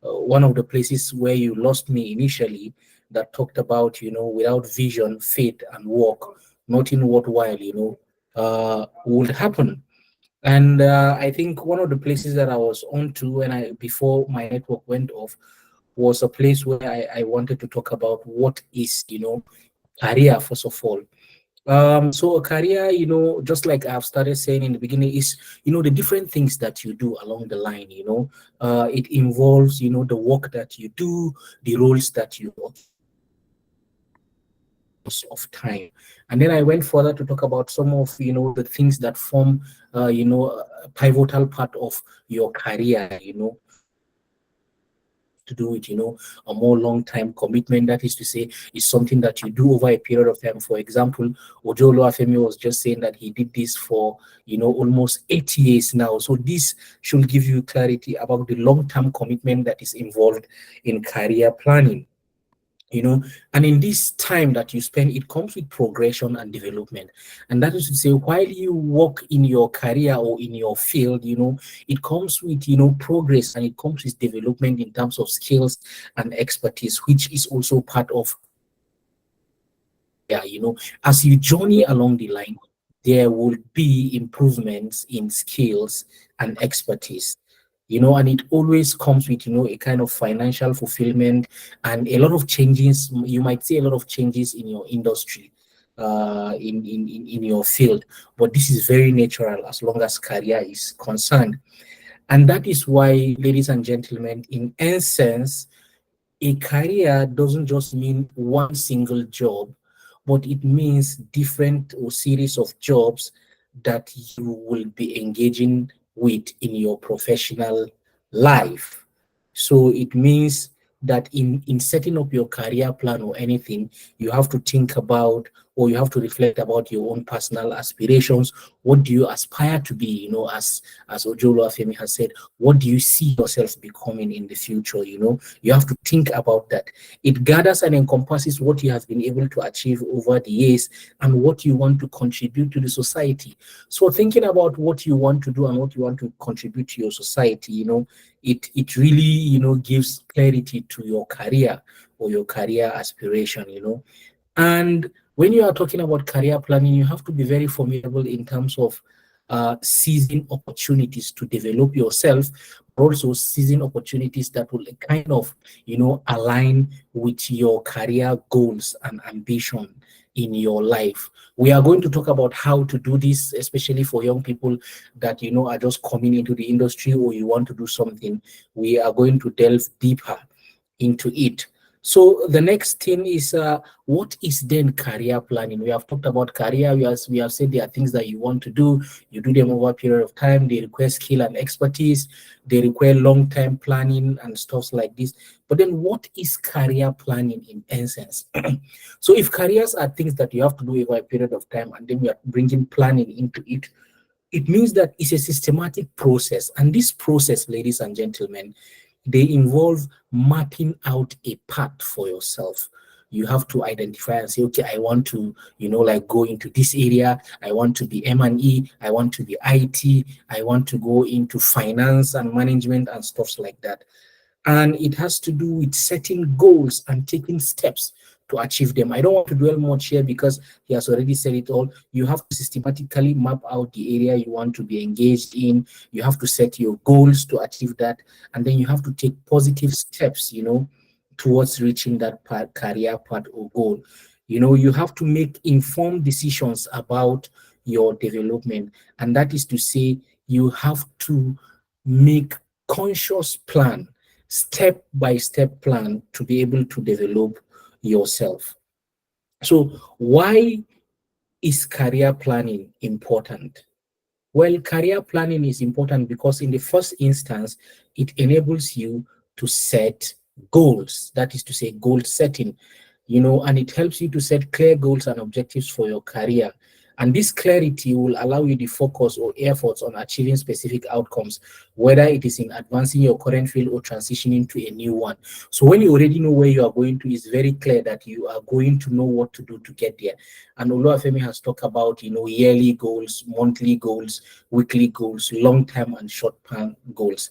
one of the places where you lost me initially, that talked about, without vision, faith, and work, nothing worthwhile, would happen. And I think one of the places that I was on to before my network went off was a place where I wanted to talk about what is, career, first of all. So a career, just like I've started saying in the beginning, is, the different things that you do along the line, it involves, the work that you do, the roles that you of time. And then I went further to talk about some of, the things that form, a pivotal part of your career, to do with, a more long-time commitment. That is to say, is something that you do over a period of time. For example, Ojo Oluwafemi was just saying that he did this for, almost 8 years now. So this should give you clarity about the long-term commitment that is involved in career planning. And in this time that you spend, it comes with progression and development. And that is to say, while you work in your career or in your field, it comes with, progress, and it comes with development in terms of skills and expertise, which is also part of, yeah, as you journey along the line, there will be improvements in skills and expertise. And it always comes with, a kind of financial fulfillment and a lot of changes. You might see a lot of changes in your industry, in your field, but this is very natural as long as career is concerned. And that is why, ladies and gentlemen, in essence, a career doesn't just mean one single job, but it means different or series of jobs that you will be engaging with in your professional life. So it means that in setting up your career plan or anything, you have to think about, or you have to reflect about your own personal aspirations. What do you aspire to be? As Ojo Oluwafemi has said, what do you see yourself becoming in the future? You have to think about that. It gathers and encompasses what you have been able to achieve over the years and what you want to contribute to the society. So thinking about what you want to do and what you want to contribute to your society, it really, gives clarity to your career or your career aspiration, And when you are talking about career planning, you have to be very formidable in terms of seizing opportunities to develop yourself, but also seizing opportunities that will kind of, align with your career goals and ambition in your life. We are going to talk about how to do this, especially for young people that, are just coming into the industry or you want to do something. We are going to delve deeper into it. So the next thing is, what is then career planning? We have talked about career. We have said there are things that you want to do. You do them over a period of time. They require skill and expertise. They require long-term planning and stuff like this. But then what is career planning in essence? So if careers are things that you have to do over a period of time, and then we are bringing planning into it, it means that it's a systematic process. And this process, ladies and gentlemen, they involve mapping out a path for yourself. You have to identify and say, okay, I want to, like go into this area. I want to be M&E. I want to be IT. I want to go into finance and management and stuff like that. And it has to do with setting goals and taking steps to achieve them. I don't want to dwell much here because he has already said it all. You have to systematically map out the area you want to be engaged in. You have to set your goals to achieve that, and then you have to take positive steps, towards reaching that career path or goal. You have to make informed decisions about your development, and that is to say, you have to make conscious plan, step-by-step plan to be able to develop yourself. So why is career planning important? Well, career planning is important because in the first instance, it enables you to set goals. That is to say, goal setting, and it helps you to set clear goals and objectives for your career. And this clarity will allow you the focus or efforts on achieving specific outcomes, whether it is in advancing your current field or transitioning to a new one. So when you already know where you are going to, it's very clear that you are going to know what to do to get there. And Oluwafemi has talked about, yearly goals, monthly goals, weekly goals, long-term and short-term goals.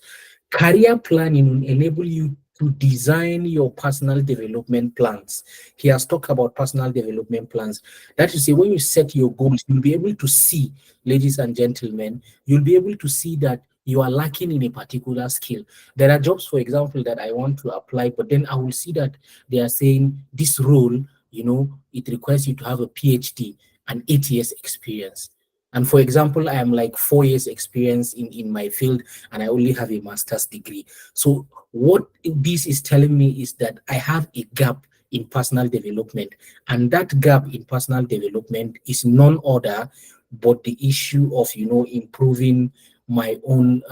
Career planning will enable you to design your personal development plans. He has talked about personal development plans. That is to say, when you set your goals, you'll be able to see, ladies and gentlemen, you'll be able to see that you are lacking in a particular skill. There are jobs, for example, that I want to apply, but then I will see that they are saying this role, it requires you to have a PhD and 8 years experience. And for example, I am like 4 years experience in my field, and I only have a master's degree. So what this is telling me is that I have a gap in personal development, and that gap in personal development is none other but the issue of improving my own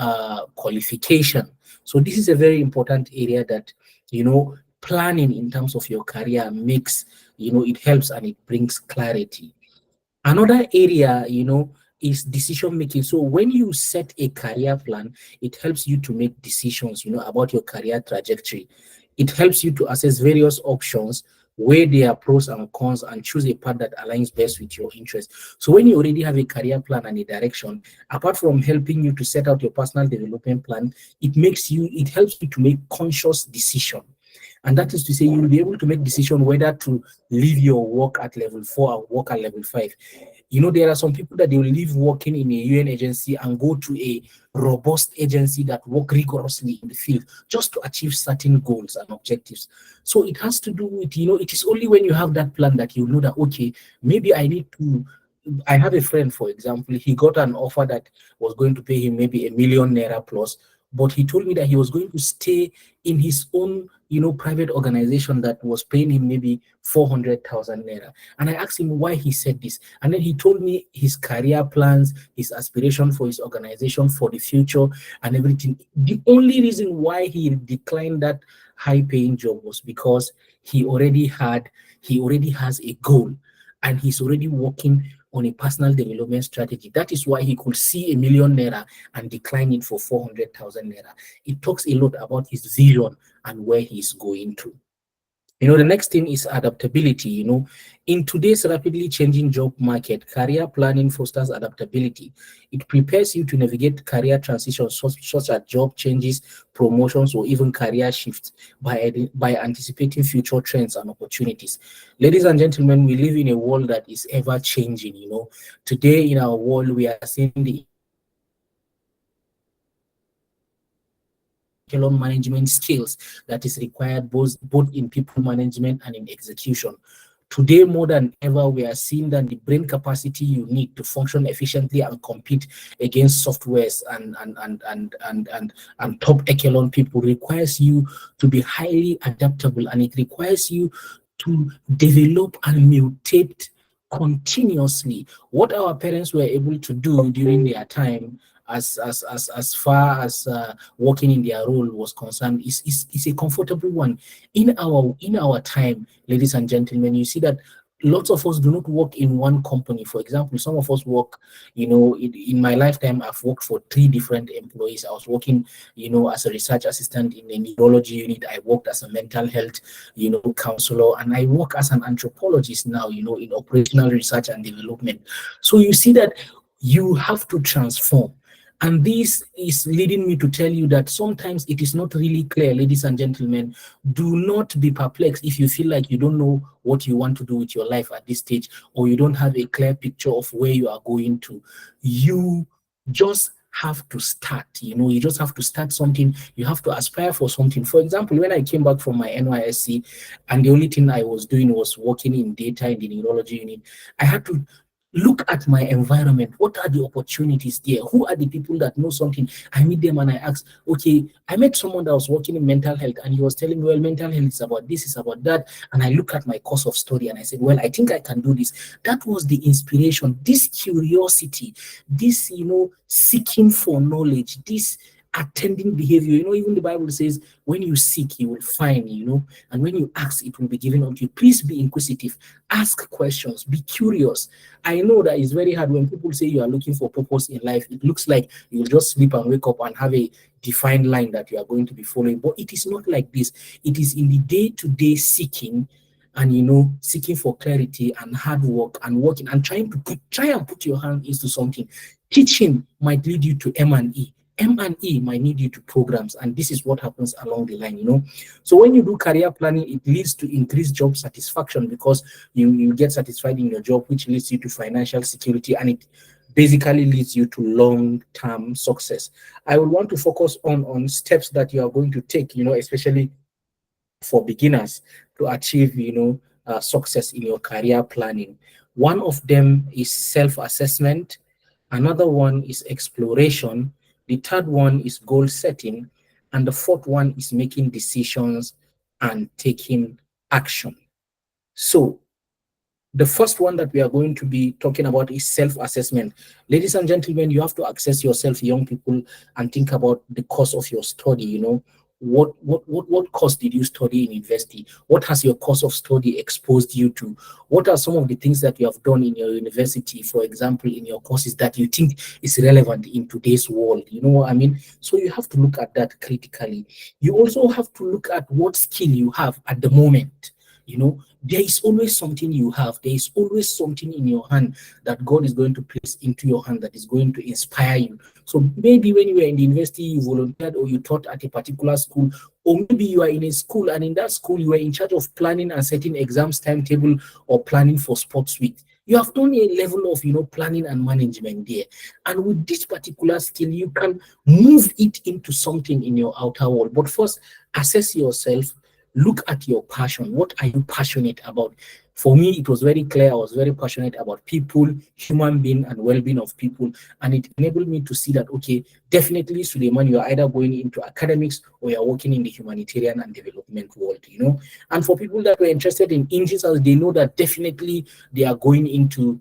qualification. So this is a very important area that planning in terms of your career makes, it helps and it brings clarity. Another area, is decision making. So when you set a career plan, it helps you to make decisions, about your career trajectory. It helps you to assess various options, weigh their pros and cons, and choose a path that aligns best with your interests. So when you already have a career plan and a direction, apart from helping you to set out your personal development plan, it helps you to make conscious decision. And that is to say, you'll be able to make decision whether to leave your work at level 4 or work at level 5. There are some people that they will leave working in a UN agency and go to a robust agency that work rigorously in the field just to achieve certain goals and objectives. So it has to do with, it is only when you have that plan that you know that, okay, maybe I have a friend, for example, he got an offer that was going to pay him maybe ₦1 million plus, but he told me that he was going to stay in his own, private organization that was paying him maybe 400,000 naira. And I asked him why he said this. And then he told me his career plans, his aspiration for his organization for the future and everything. The only reason why he declined that high paying job was because he already has a goal, and he's already working on a personal development strategy. That is why he could see ₦1 million and decline it for 400,000 naira. It talks a lot about his vision and where he's going to. The next thing is adaptability. In today's rapidly changing job market, career planning fosters adaptability. It prepares you to navigate career transitions such as job changes, promotions, or even career shifts by anticipating future trends and opportunities. Ladies and gentlemen, we live in a world that is ever changing. Today in our world, we are seeing the management skills that is required both in people management and in execution. Today, more than ever, we are seeing that the brain capacity you need to function efficiently and compete against softwares and top echelon people requires you to be highly adaptable, and it requires you to develop and mutate continuously. What our parents were able to do during their time, as far as working in their role was concerned, is a comfortable one. In our time, ladies and gentlemen, you see that lots of us do not work in one company. For example, some of us work, in my lifetime, I've worked for 3 different employees. I was working, as a research assistant in a neurology unit. I worked as a mental health, counselor, and I work as an anthropologist now, in operational research and development. So you see that you have to transform. And this is leading me to tell you that sometimes it is not really clear, ladies and gentlemen. Do not be perplexed if you feel like you don't know what you want to do with your life at this stage, or you don't have a clear picture of where you are going to. You just have to start. You just have to start something. You have to aspire for something. For example, when I came back from my NYSC, and the only thing I was doing was working in data in the neurology unit, I had to look at my environment. What are the opportunities there? Who are the people that know something? I meet them and I ask, okay, I met someone that was working in mental health, and he was telling me, well, mental health is about this, is about that. And I look at my course of study and I said, well, I think I can do this. That was the inspiration, this curiosity, this, seeking for knowledge, this attending behavior. Even the Bible says, when you seek, you will find, and when you ask, it will be given unto you. Please be inquisitive, ask questions, be curious. I know that it's very hard when people say you are looking for purpose in life. It looks like you'll just sleep and wake up and have a defined line that you are going to be following, but it is not like this. It is in the day-to-day seeking, and seeking for clarity and hard work and working and try and put your hand into something. Teaching might lead you to M&E. M&E might need you to programs, and this is what happens along the line. So when you do career planning, it leads to increased job satisfaction, because you get satisfied in your job, which leads you to financial security, and it basically leads you to long-term success. I would want to focus on steps that you are going to take, especially for beginners, to achieve, success in your career planning. One of them is self-assessment. Another one is exploration. The third one is goal setting. And the fourth one is making decisions and taking action. So the first one that we are going to be talking about is self-assessment. Ladies and gentlemen, you have to assess yourself, young people, and think about the course of your study. What course did you study in university? What has your course of study exposed you to? What are some of the things that you have done in your university, for example, in your courses, that you think is relevant in today's world? You know what I mean? So you have to look at that critically. You also have to look at what skill you have at the moment. There is always something you have. There is always something in your hand that God is going to place into your hand that is going to inspire you. So maybe when you were in the university, you volunteered or you taught at a particular school, or maybe you are in a school, and in that school you were in charge of planning and setting exams timetable or planning for sports week. You have done a level of planning and management there. And with this particular skill, you can move it into something in your outer world. But first, assess yourself. Look at your passion. What are you passionate about? For me, it was very clear. I was very passionate about people, human being, and well-being of people. And it enabled me to see that, okay, definitely, Suleiman, you are either going into academics or you are working in the humanitarian and development world, And for people that were interested in engineers, they know that definitely they are going into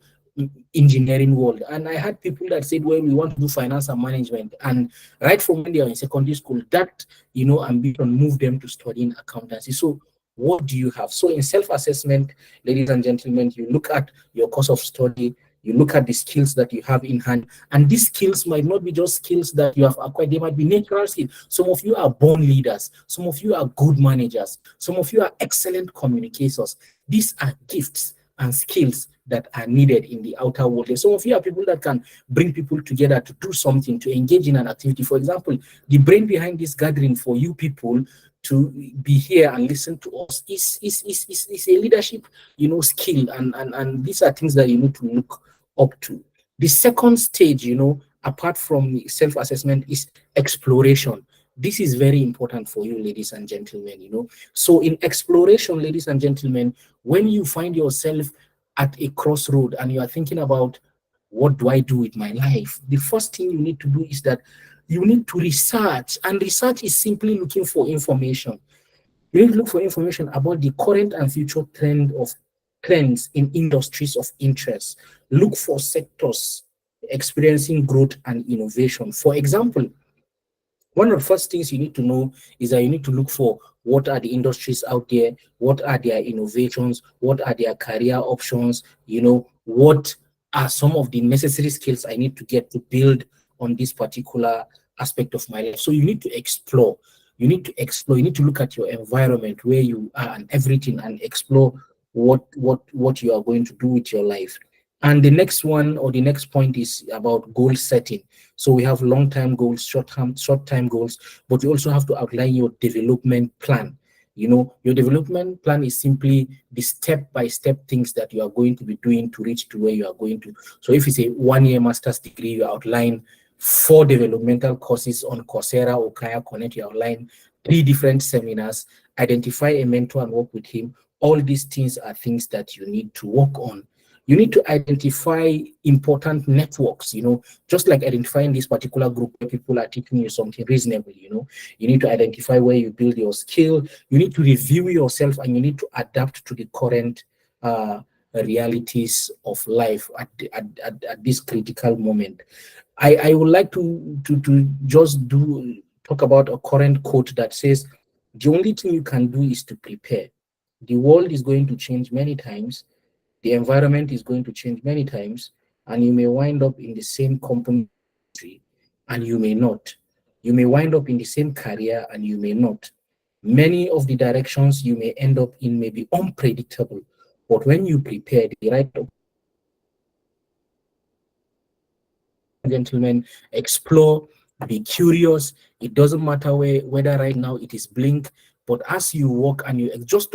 engineering world. And I had people that said, well, we want to do finance and management. And right from when they are in secondary school, that ambition moved them to studying accountancy. So what do you have? So in self-assessment, ladies and gentlemen, you look at your course of study, you look at the skills that you have in hand, and these skills might not be just skills that you have acquired, they might be natural skills. Some of you are born leaders, some of you are good managers, some of you are excellent communicators. These are gifts and skills that are needed in the outer world. Some of you are people that can bring people together to do something, to engage in an activity. For example, the brain behind this gathering for you people to be here and listen to us is a leadership, skill, and these are things that you need to look up to. The second stage, apart from self-assessment, is exploration. This is very important for you, ladies and gentlemen. So in exploration, ladies and gentlemen, when you find yourself at a crossroad and you are thinking about, what do I do with my life? The first thing you need to do is that you need to research, and research is simply looking for information. You need to look for information about the current and future trends in industries of interest. Look for sectors experiencing growth and innovation. For example, one of the first things you need to know is that you need to look for what are the industries out there, what are their innovations, what are their career options, what are some of the necessary skills I need to get to build on this particular aspect of my life. So you need to explore. You need to look at your environment, where you are and everything, and explore what you are going to do with your life. And the next one, or the next point, is about goal setting. So we have long-term goals, short-term goals, but you also have to outline your development plan. You know, your development plan is simply the step-by-step things that you are going to be doing to reach to where you are going to. So if it's a 1-year master's degree, you outline 4 developmental courses on Coursera or Kaya Connect. You outline 3 different seminars, identify a mentor and work with him. All these things are things that you need to work on. You need to identify important networks, just like identifying this particular group where people are teaching you something reasonable. You need to identify where you build your skill. You need to review yourself, and you need to adapt to the current realities of life at this critical moment. I would like to just talk about a current quote that says, the only thing you can do is to prepare. The world is going to change many times, the environment is going to change many times, and you may wind up in the same company and you may not. You may wind up in the same career and you may not. Many of the directions you may end up in may be unpredictable, but when you prepare the right, gentlemen, explore, be curious. It doesn't matter whether right now it is blink, but as you walk, and you just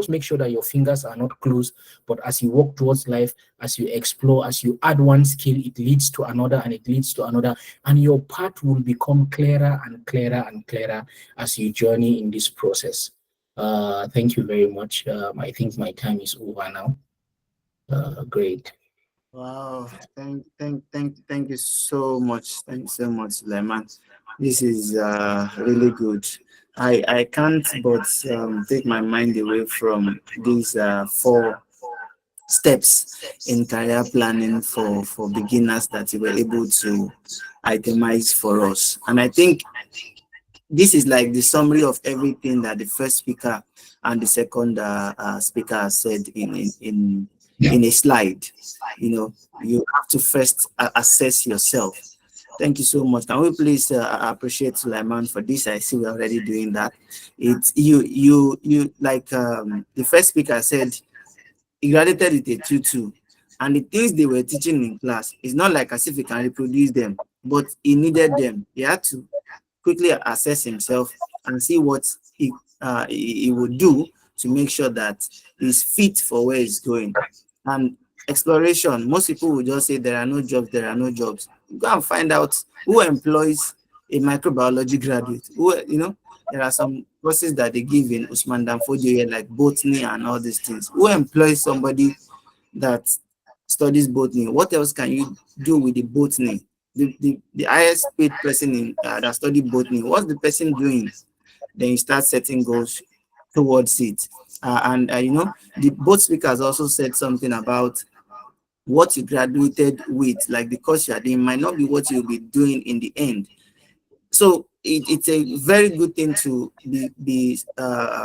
make sure that your fingers are not closed, but as you walk towards life, as you explore, as you add one skill, it leads to another, and it leads to another, and your path will become clearer and clearer and clearer as you journey in this process. Thank you very much. I think my time is over now. Great. Wow, thank you so much. Thank you so much, Suleiman. This is really good. I can't but take my mind away from these 4 steps in career planning for beginners that you were able to itemize for us. And I think this is like the summary of everything that the first speaker and the second speaker said in a slide. You have to first assess yourself. Thank you so much. Can we please appreciate Suleiman for this? I see we're already doing that. It's you like the first speaker said, he graduated with a 2-2, and the things they were teaching in class, it's not like as if he can reproduce them, but he needed them. He had to quickly assess himself and see what he would do to make sure that he's fit for where he's going. And exploration, most people will just say there are no jobs, there are no jobs. Go and find out who employs a microbiology graduate. There are some courses that they give in Usman Danfodio, like botany and all these things. Who employs somebody that studies botany? What else can you do with the botany? The highest paid person in that study botany, what's the person doing? Then you start setting goals towards it. The both speakers also said something about what you graduated with, like the course you are doing might not be what you'll be doing in the end. So it's a very good thing to be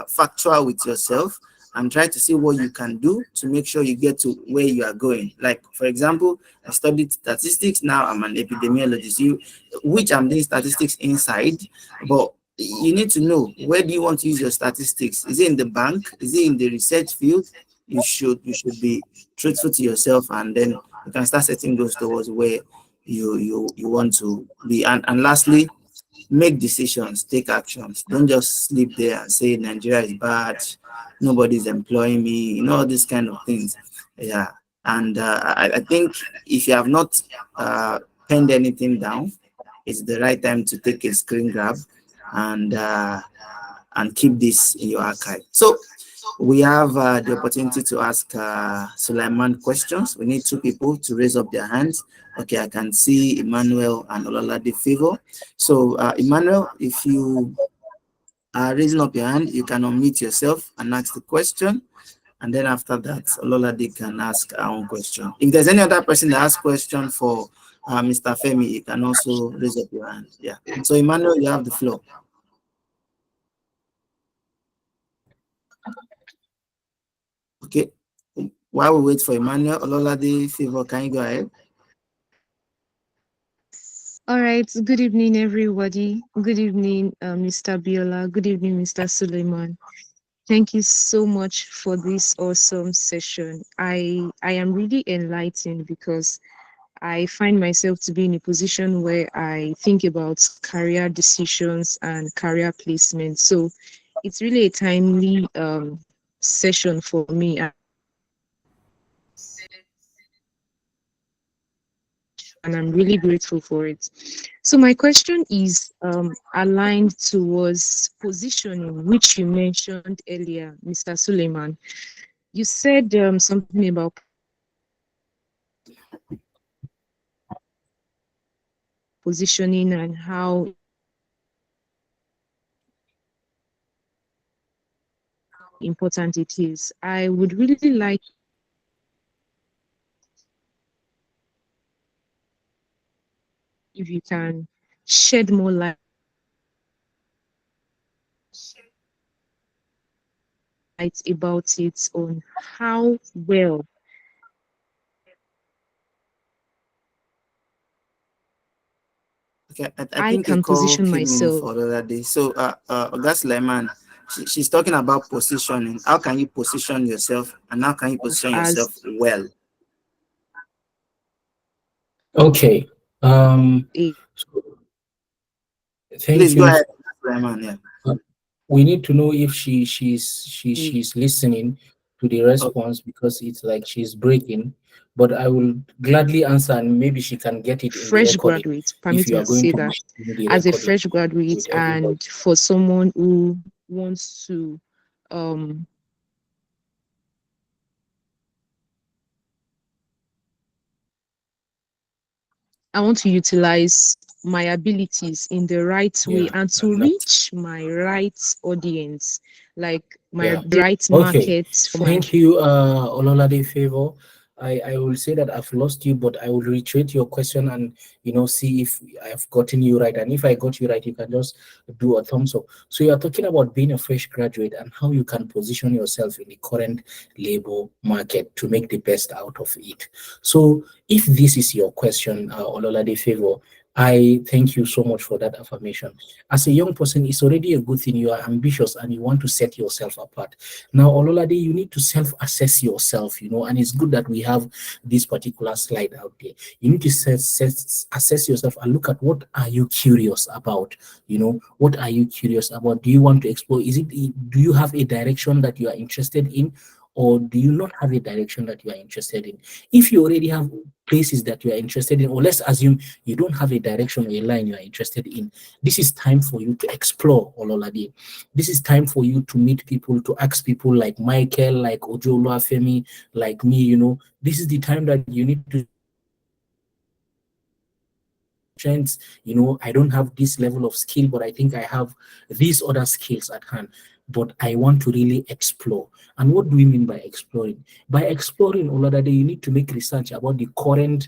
factual with yourself and try to see what you can do to make sure you get to where you are going. Like, for example, I studied statistics. Now I'm an epidemiologist, which I'm doing statistics inside, but you need to know, where do you want to use your statistics? Is it in the bank? Is it in the research field? You should be truthful to yourself, and then you can start setting goals towards where you want to be. And lastly, make decisions, take actions. Don't just sleep there and say Nigeria is bad, nobody's employing me, all these kind of things. Yeah. And I think if you have not penned anything down, it's the right time to take a screen grab and keep this in your archive. So we have the opportunity to ask Suleiman questions. We need 2 people to raise up their hands. Okay, I can see Emmanuel and Ololade Favor. So Emmanuel, if you are raising up your hand, you can unmute yourself and ask the question. And then after that, Ololade can ask our own question. If there's any other person that has question for Mr. Femi, you can also raise up your hand. Yeah. So Emmanuel, you have the floor. Okay. While we wait for Emmanuel, Ololade Favor, can you go ahead? All right. Good evening, everybody. Good evening, Mr. Biola. Good evening, Mr. Suleiman. Thank you so much for this awesome session. I am really enlightened because I find myself to be in a position where I think about career decisions and career placement. So it's really a timely session for me, and I'm really grateful for it. So my question is aligned towards positioning, which you mentioned earlier, Mr. Suleiman. You said something about positioning and how important it is. I would really like if you can shed more light about it on how well Okay, I I think a can call position came in myself for the other day. So, that's Lemon. She's talking about positioning. How can you position yourself, and how can you position as yourself well? Okay. a So Please thank go you. ahead, Lemon. Yeah. Uh, We need to know if she's listening to the Okay. response because it's like she's breaking. But I will gladly answer, and maybe she can get it in the fresh recording graduate, if permit you me are to going say to that, do the as a recording fresh graduate with everybody. and for someone who wants to um I want to utilize my abilities in the right way Yeah, and to and that, reach my right audience, like my yeah. right Okay, market for my thank you, Ololade Favor. I will say that I've lost you, but I will reiterate your question and see if I've gotten you right. And if I got you right, you can just do a thumbs up. So you are talking about being a fresh graduate and how you can position yourself in the current labor market to make the best out of it. So if this is your question, Ololade Favor, I thank you so much for that affirmation. As a young person, it's already a good thing. You are ambitious and you want to set yourself apart. Now, Ololade, you need to self-assess yourself, and it's good that we have this particular slide out there. You need to assess yourself and look at what are you curious about. What are you curious about? Do you want to explore? Do you have a direction that you are interested in? Or do you not have a direction that you are interested in? If you already have places that you are interested in, or let's assume you don't have a direction or a line you are interested in, this is time for you to explore, Ololade. This is time for you to meet people, to ask people like Michael, like Ojo Oluwafemi, like me. This is the time that you need to strengths. I don't have this level of skill, but I think I have these other skills at hand. But I want to really explore. And what do we mean by exploring? By exploring, Oladade, you need to make research about the current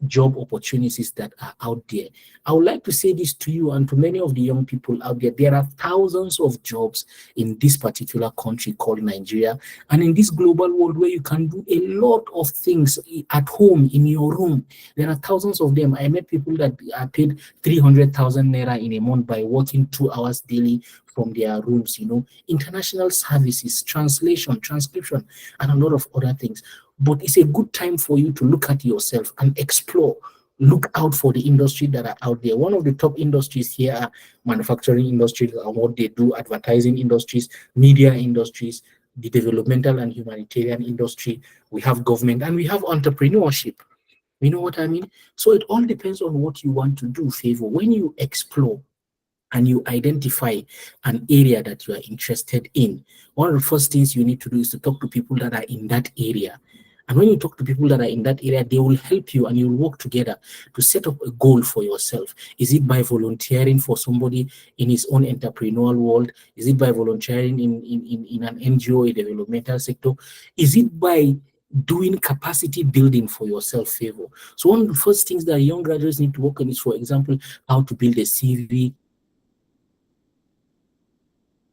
job opportunities that are out there. I would like to say this to you and to many of the young people out there. There are thousands of jobs in this particular country called Nigeria, and in this global world where you can do a lot of things at home in your room. There are thousands of them. I met people that are paid 300,000 naira in a month by working 2 hours daily from their rooms, international services, translation, transcription, and a lot of other things. But it's a good time for you to look at yourself and explore. Look out for the industry that are out there. One of the top industries here are manufacturing industries and what they do, advertising industries, media industries, the developmental and humanitarian industry. We have government and we have entrepreneurship. You know what I mean? So it all depends on what you want to do, Favor. When you explore and you identify an area that you are interested in, one of the first things you need to do is to talk to people that are in that area. And when you talk to people that are in that area, they will help you and you'll work together to set up a goal for yourself. Is it by volunteering for somebody in his own entrepreneurial world? Is it by volunteering in an NGO, a developmental sector? Is it by doing capacity building for yourself, Favor? So one of the first things that young graduates need to work on is, for example, how to build a CV,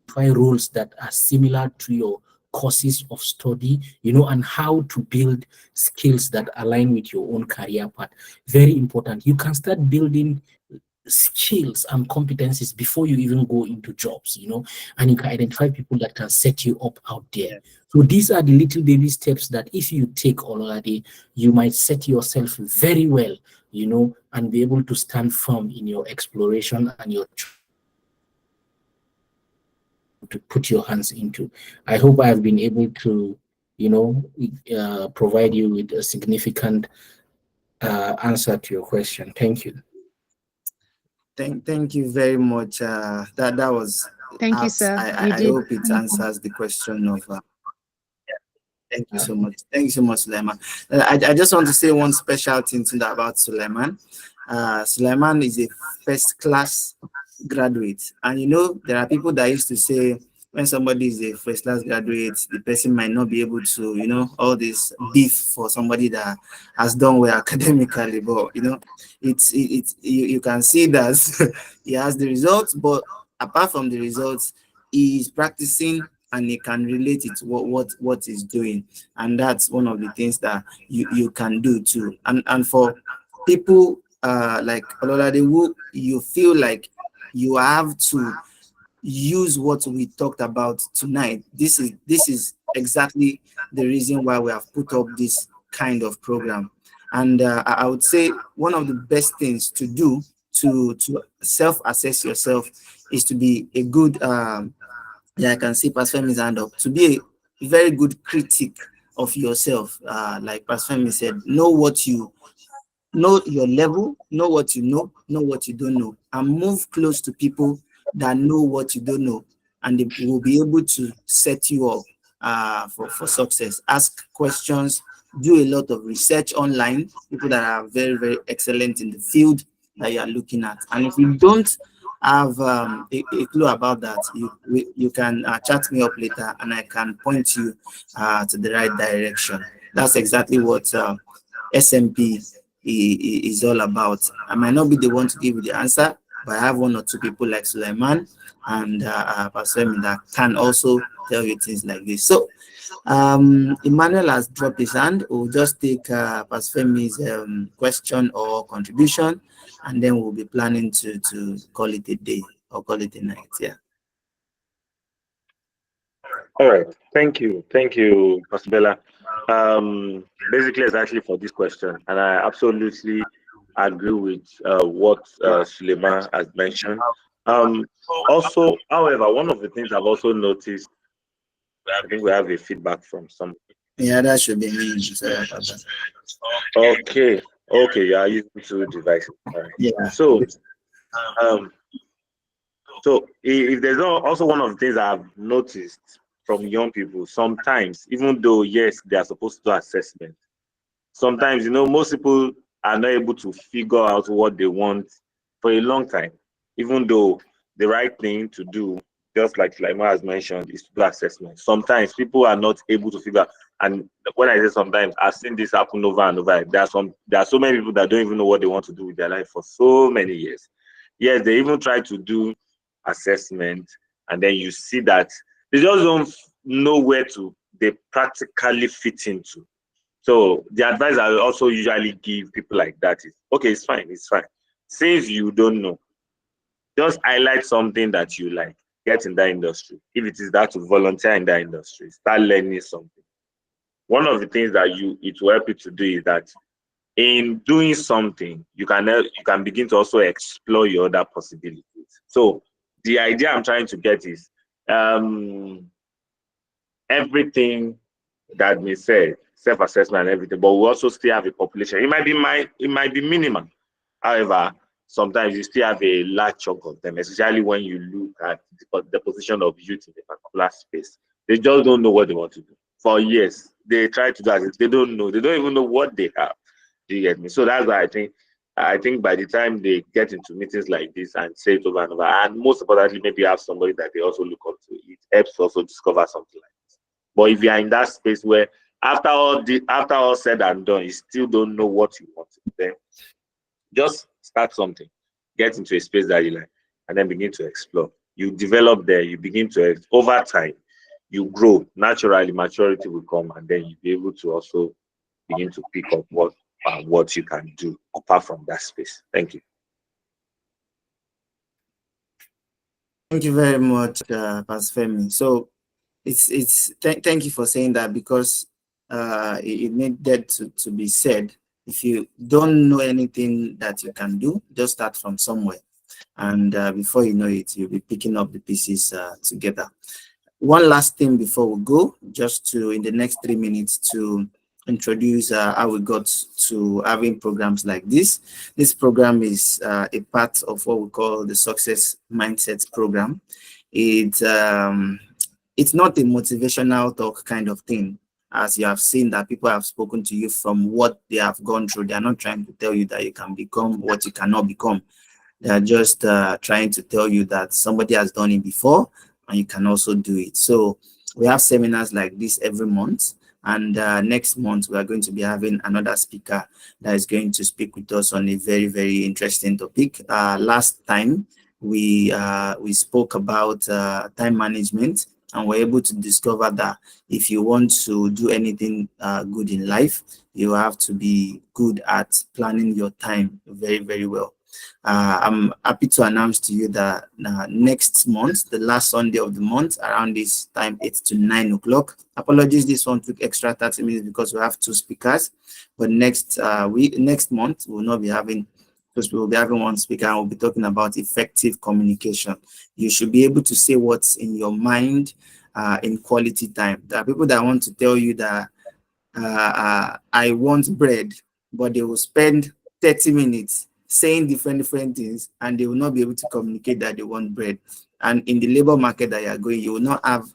find roles that are similar to your courses of study, and how to build skills that align with your own career path. Very important. You can start building skills and competencies before you even go into jobs, and you can identify people that can set you up out there. So these are the little baby steps that if you take already, you might set yourself very well, and be able to stand firm in your exploration and your to put your hands into. I hope I have been able to, provide you with a significant answer to your question. Thank you. Thank you very much. That was Thank you, apt. sir. I You did. hope it answers the question of. Thank you so much. Thank you so much, Suleiman. I just want to say one special thing to that about Suleiman. Suleiman is a first class graduate, and there are people that used to say when somebody is a first class graduate, the person might not be able to, all this beef for somebody that has done well academically, but it's you can see that he has the results, but apart from the results, he is practicing and he can relate it to what he's doing, and that's one of the things that you can do too. And for people like Ololade, who you feel like you have to use what we talked about tonight, this is exactly the reason why we have put up this kind of program. And I would say one of the best things to do to self-assess yourself is to be a good I can see Pastor Femi's hand up, to be a very good critic of yourself. Like Pastor Femi said, know your level, know what you know what you don't know, and move close to people that know what you don't know, and they will be able to set you up for success. Ask questions, do a lot of research online, people that are very, very excellent in the field that you are looking at. And if you don't have a clue about that, you can chat me up later and I can point you to the right direction. That's exactly what SMP is all about. I might not be the one to give you the answer, but I have one or two people like Suleiman and Pastor Emi that can also tell you things like this. So Emmanuel has dropped his hand. We'll just take Pastor Femi's question or contribution, and then we'll be planning to call it a day or call it a night. Yeah. All right. Thank you, Pastor Bella. Basically, exactly for this question, and I absolutely agree with what Suleiman has mentioned. Also, however, one of the things I've also noticed, I think we have a feedback from some. Yeah, that should be me. Sorry about that. Okay, you are using two devices. All right. Yeah. So, if there's also one of the things I've noticed from young people, sometimes, even though yes, they are supposed to do assessment, sometimes most people are not able to figure out what they want for a long time, even though the right thing to do, just like Laima has mentioned, is to do assessment. Sometimes people are not able to figure out, and when I say sometimes, I've seen this happen over and over. There are so many people that don't even know what they want to do with their life for so many years. Yes, they even try to do assessment, and then you see that they just don't know where they practically fit into. So the advice I also usually give people like that is, okay, it's fine. Since you don't know, just highlight something that you like, get in that industry. If it is that to volunteer in that industry, start learning something. One of the things that it will help you to do is that in doing something, you can begin to also explore your other possibilities. So the idea I'm trying to get is everything that we said, self-assessment and everything, but we also still have a population. It might be minimal. However, sometimes you still have a large chunk of them, especially when you look at the position of youth in a particular space. They just don't know what they want to do. For years, they try to do it. They don't know. They don't even know what they have. Do you get me? So that's why I think by the time they get into meetings like this and say it over and over, and most importantly, maybe have somebody that they also look up to, it helps also discover something like this. But if you are in that space where after all said and done, you still don't know what you want, then just start something, get into a space that you like, and then begin to explore. You develop there, you begin to, over time, you grow. Naturally, maturity will come, and then you'll be able to also begin to pick up what you can do apart from that space. Thank you. Thank you very much, Pastor Femi. So thank you for saying that, because it needed to be said. If you don't know anything that you can do, just start from somewhere, and before you know it, you'll be picking up the pieces together. One last thing before we go, just to in the next 3 minutes to introduce how we got to having programs like this. This program is a part of what we call the Success Mindset program. It's not a motivational talk kind of thing. As you have seen that people have spoken to you from what they have gone through, they are not trying to tell you that you can become what you cannot become. They are just trying to tell you that somebody has done it before and you can also do it. So we have seminars like this every month. And next month, we are going to be having another speaker that is going to speak with us on a very, very interesting topic. Last time, we spoke about time management, and we're able to discover that if you want to do anything good in life, you have to be good at planning your time very, very well. I'm happy to announce to you that next month, the last Sunday of the month, around this time, 8 to 9 o'clock. Apologies, this one took extra 30 minutes because we have two speakers. But next month, we'll not be having, because we'll be having one speaker, and we'll be talking about effective communication. You should be able to say what's in your mind in quality time. There are people that want to tell you that I want bread, but they will spend 30 minutes saying different things, and they will not be able to communicate that they want bread. And in the labor market that you are going, you will not have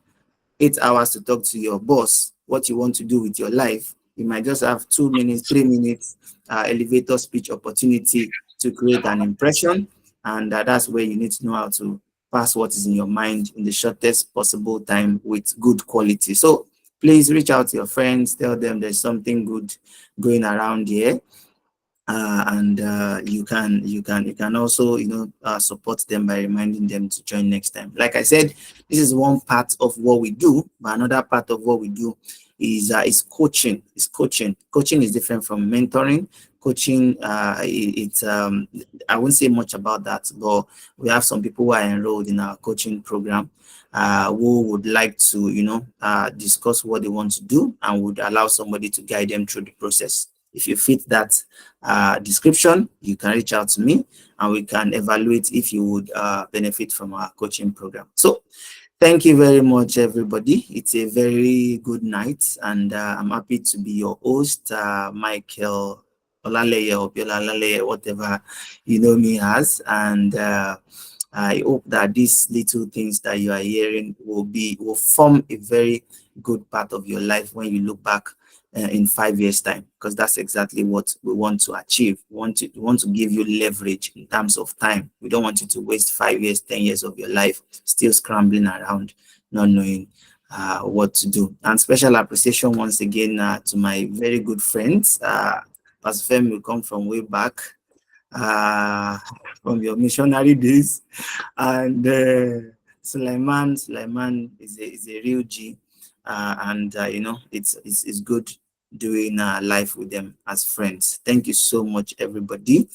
8 hours to talk to your boss what you want to do with your life. You might just have 2 minutes, 3 minutes elevator speech opportunity to create an impression, and that's where you need to know how to pass what is in your mind in the shortest possible time with good quality. So please reach out to your friends, tell them there's something good going around here. And you can also support them by reminding them to join next time. Like I said, this is one part of what we do, but another part of what we do is coaching. Coaching is different from mentoring. Coaching, it's I won't say much about that, but we have some people who are enrolled in our coaching program who would like to discuss what they want to do, and would allow somebody to guide them through the process. If you fit that description, you can reach out to me, and we can evaluate if you would benefit from our coaching program. So thank you very much, everybody. It's a very good night, and I'm happy to be your host, Michael Olaleye, or Olaleye, whatever you know me as. And I hope that these little things that you are hearing will form a very good part of your life when you look back in 5 years' time, because that's exactly what we want to achieve. We want to give you leverage in terms of time. We don't want you to waste 5 years, 10 years of your life still scrambling around, not knowing what to do. And special appreciation once again to my very good friends. Pastor Femi will come from way back, from your missionary days, and Suleiman is a real G, and it's good doing life with them as friends. Thank you so much, everybody,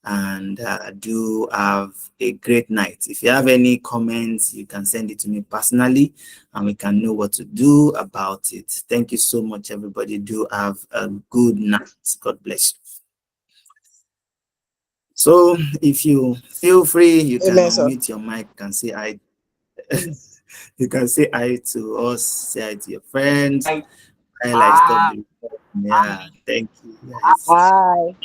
and do have a great night. If you have any comments, you can send it to me personally, and we can know what to do about it. Thank you so much, everybody. Do have a good night. God bless you. So if you feel free, you can Amen, sir. unmute your mic and say hi. You can say hi to us, say hi to your friends. While I stop the recording. Yeah, thank you guys. Bye.